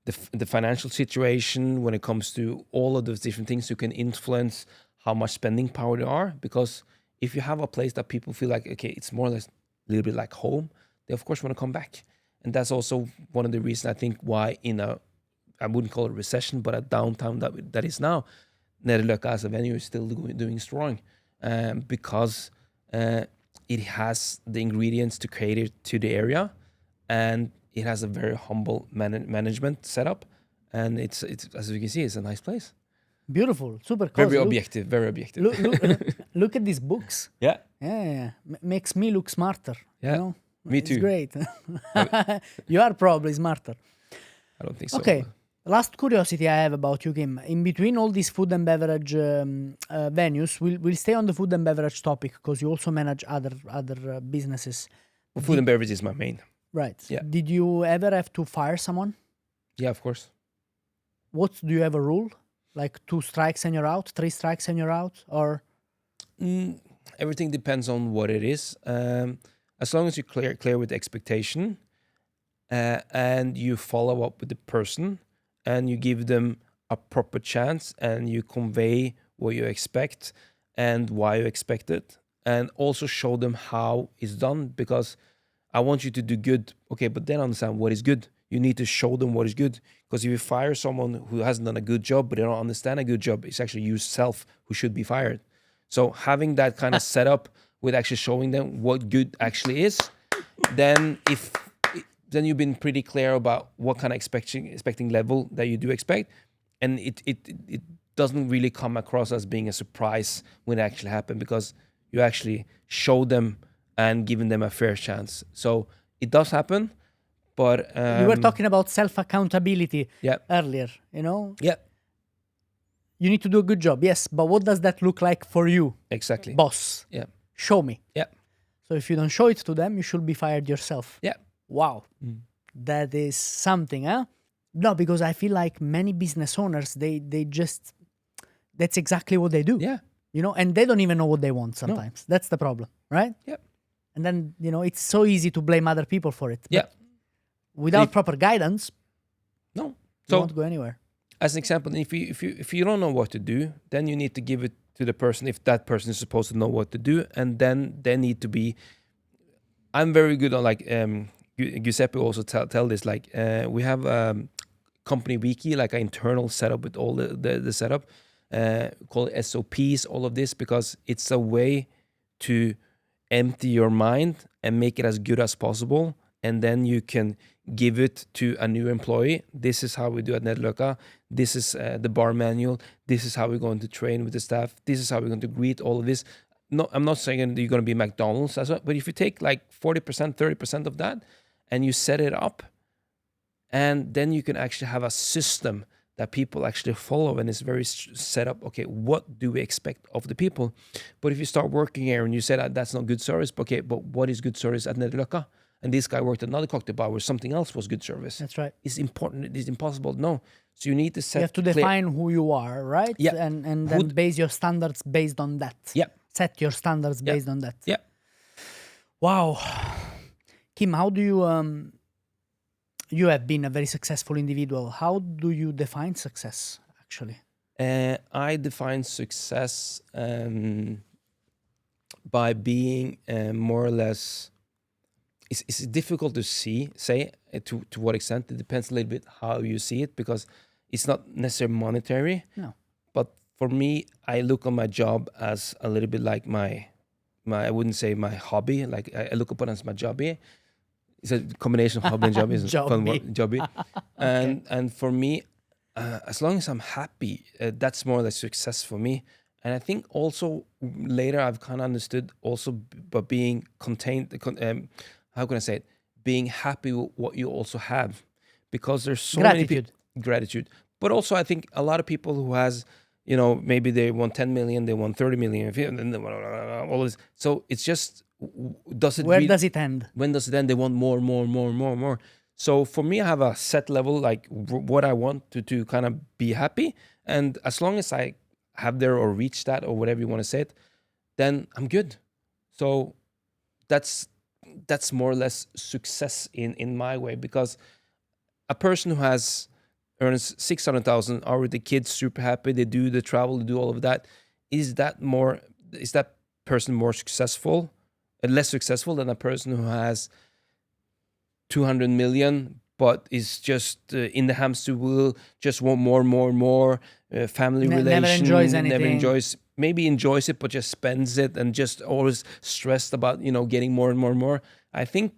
the financial situation, when it comes to all of those different things. You can influence how much spending power there are, because if you have a place that people feel like, okay, it's more or less a little bit like home, they of course want to come back. And that's also one of the reasons, I think, why I wouldn't call it a recession, but a downtime that is now, Nederløkka as a venue is still doing strong, because it has the ingredients to cater to the area, and it has a very humble management setup, and it's as you can see, it's a nice place. Beautiful, super cozy. Very objective. Look at these books. Yeah. Makes me look smarter. Yeah. You know? Me too. It's great. You are probably smarter. I don't think so. Okay. Last curiosity I have about you, Kim. In between all these food and beverage venues, we'll stay on the food and beverage topic, because you also manage other businesses. Well, food and beverage is my main. Right. Yeah. Did you ever have to fire someone? Yeah, of course. Do you have a rule? Like 2 strikes and you're out, 3 strikes and you're out, or? Everything depends on what it is. As long as you're clear with the expectation, and you follow up with the person, and you give them a proper chance, and you convey what you expect and why you expect it, and also show them how it's done, because I want you to do good. Okay, but then understand what is good. You need to show them what is good, because if you fire someone who hasn't done a good job, but they don't understand a good job, it's actually yourself who should be fired. So having that kind of setup with actually showing them what good actually is, then you've been pretty clear about what kind of expecting level that you do expect, and it doesn't really come across as being a surprise when it actually happens, because you actually show them and giving them a fair chance. So it does happen. But you were talking about self-accountability earlier, you know? Yeah. You need to do a good job, yes, but what does that look like for you? Exactly. Boss. Yeah. Show me. Yeah. So if you don't show it to them, you should be fired yourself. Yeah. Wow. That is something, huh? No, because I feel like many business owners, they just, that's exactly what they do. Yeah. You know, and they don't even know what they want sometimes. No. That's the problem, right? Yeah. And then, you know, it's so easy to blame other people for it. Yeah. Without proper guidance, you won't go anywhere. As an example, if you don't know what to do, then you need to give it to the person, if that person is supposed to know what to do, and then they need to be. I'm very good on, like, Giuseppe also tell this, like, we have company wiki, like an internal setup with all the setup, called SOPs, all of this, because it's a way to empty your mind and make it as good as possible, and then you can give it to a new employee. This is how we do at 𝒟𝒏𝓙𝗙. This is the bar manual. This is how we're going to train with the staff. This is how we're going to greet all of this. No, I'm not saying you're going to be McDonald's, as well, but if you take like 40%, 30% of that, and you set it up, and then you can actually have a system that people actually follow, and it's very set up. Okay, what do we expect of the people? But if you start working here and you say that that's not good service, okay, but what is good service at 𝒟𝒏𝓙𝗙? And this guy worked at another cocktail bar where something else was good service. That's right. It's important. It's impossible. No. So you need to set. You have to define who you are, right? Yeah. And then base your standards based on that. Yeah. Set your standards based on that. Yeah. Wow. Kim, how do you you have been a very successful individual. How do you define success, actually? I define success by being more or less. It's difficult to say to what extent. It depends a little bit how you see it, because it's not necessarily monetary. No. But for me, I look on my job as a little bit like my I wouldn't say my hobby. Like I look upon it as my jobby. It's a combination of hobby and jobby. It's a fun word, jobby. And for me, as long as I'm happy, that's more or less success for me. And I think also later I've kind of understood also by being contained. How can I say it? Being happy with what you also have, because there's so many people. Gratitude. But also I think a lot of people who has, maybe they want 10 million, they want 30 million, and then all this. So it's just, where does it end? When does it end? They want more. So for me, I have a set level, like what I want to kind of be happy. And as long as I have there or reach that or whatever you want to say it, then I'm good. So that's more or less success in my way, because a person who earns 600,000, are with the kids super happy, they do the travel, they do all of that, is that person more successful and less successful than a person who has 200 million but is just in the hamster wheel, just want more, family relation, never enjoys anything, maybe enjoys it but just spends it and just always stressed about getting more and more. I think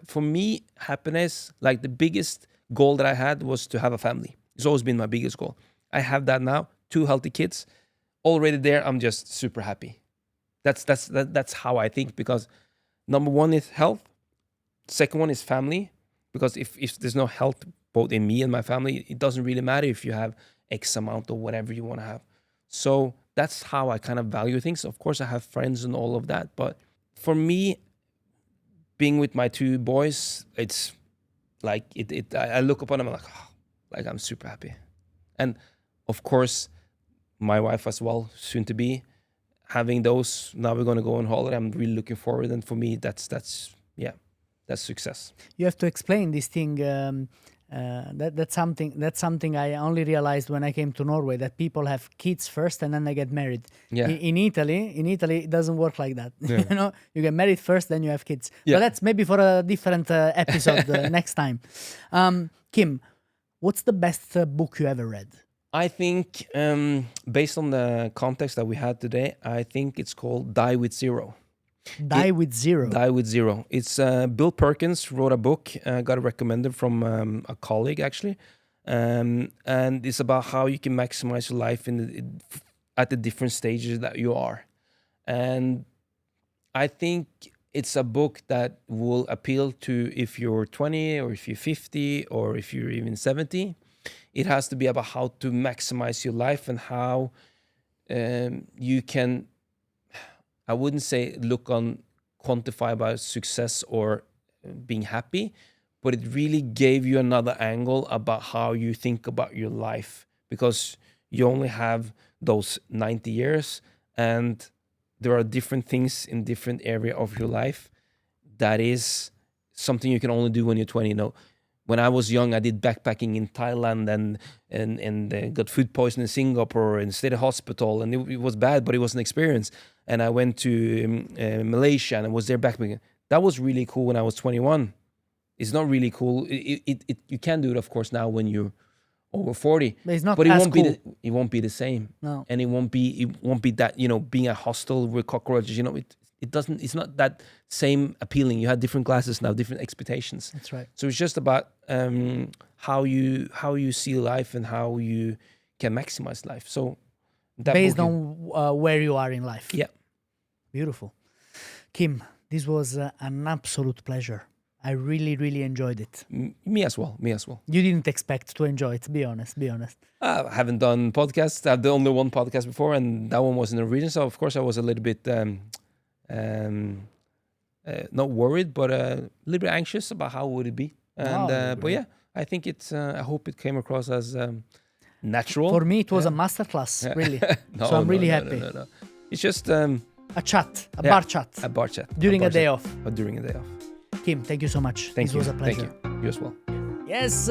for me, happiness, like the biggest goal that I had was to have a family. It's always been my biggest goal. I have that now, 2 healthy kids already there. I'm just super happy. That's how I think, because number 1 is health. Second one is family, because if there's no health both in me and my family, it doesn't really matter if you have X amount or whatever you want to have. So that's how I kind of value things. Of course, I have friends and all of that, but for me, being with my 2 boys, it's like I look upon them, I'm like I'm super happy. And of course, my wife as well, soon to be, having those. Now we're going to go on holiday. I'm really looking forward, and for me, that's success. You have to explain this thing. That's something I only realized when I came to Norway, that people have kids first and then they get married. Yeah. In Italy, it doesn't work like that. Yeah. You get married first, then you have kids. Yeah. But that's maybe for a different episode next time. Kim, what's the best book you ever read? I think, based on the context that we had today, I think it's called Die with Zero. Die with Zero. It's Bill Perkins wrote a book, got it recommended from a colleague actually, and it's about how you can maximize your life at the different stages that you are. And I think it's a book that will appeal to if you're 20 or if you're 50 or if you're even 70. It has to be about how to maximize your life and how you can, I wouldn't say look on quantify about success or being happy, but it really gave you another angle about how you think about your life, because you only have those 90 years and there are different things in different area of your life that is something you can only do when you're 20. When I was young, I did backpacking in Thailand and got food poisoning in Singapore and stayed at hospital, and it was bad, but it was an experience. And I went to Malaysia and I was there backpacking. That was really cool when I was 21. It's not really cool. You can do it, of course, now when you're over 40. But it's not But it as won't cool. be it won't be the same. No. And it won't be that, being a hostel with cockroaches, it's not that same appealing. You have different classes now, different expectations. That's right. So it's just about how you see life and how you can maximize life. So that Based book on where you are in life. Yeah. Beautiful. Kim, this was an absolute pleasure. I really, really enjoyed it. Me as well. You didn't expect to enjoy it, be honest. I haven't done podcasts. I've done only one podcast before, and that one was in Norwegian. So of course I was a little bit not worried, but a little bit anxious about how would it be. And but yeah, I think it's. I hope it came across as natural. For me, it was a masterclass, really. So I'm really happy. No. It's just A chat, a bar chat. A bar chat. During a day chat. off. Or during a day off. Kim, thank you so much. Thank This you. was a pleasure. Thank you. You as well. Yes.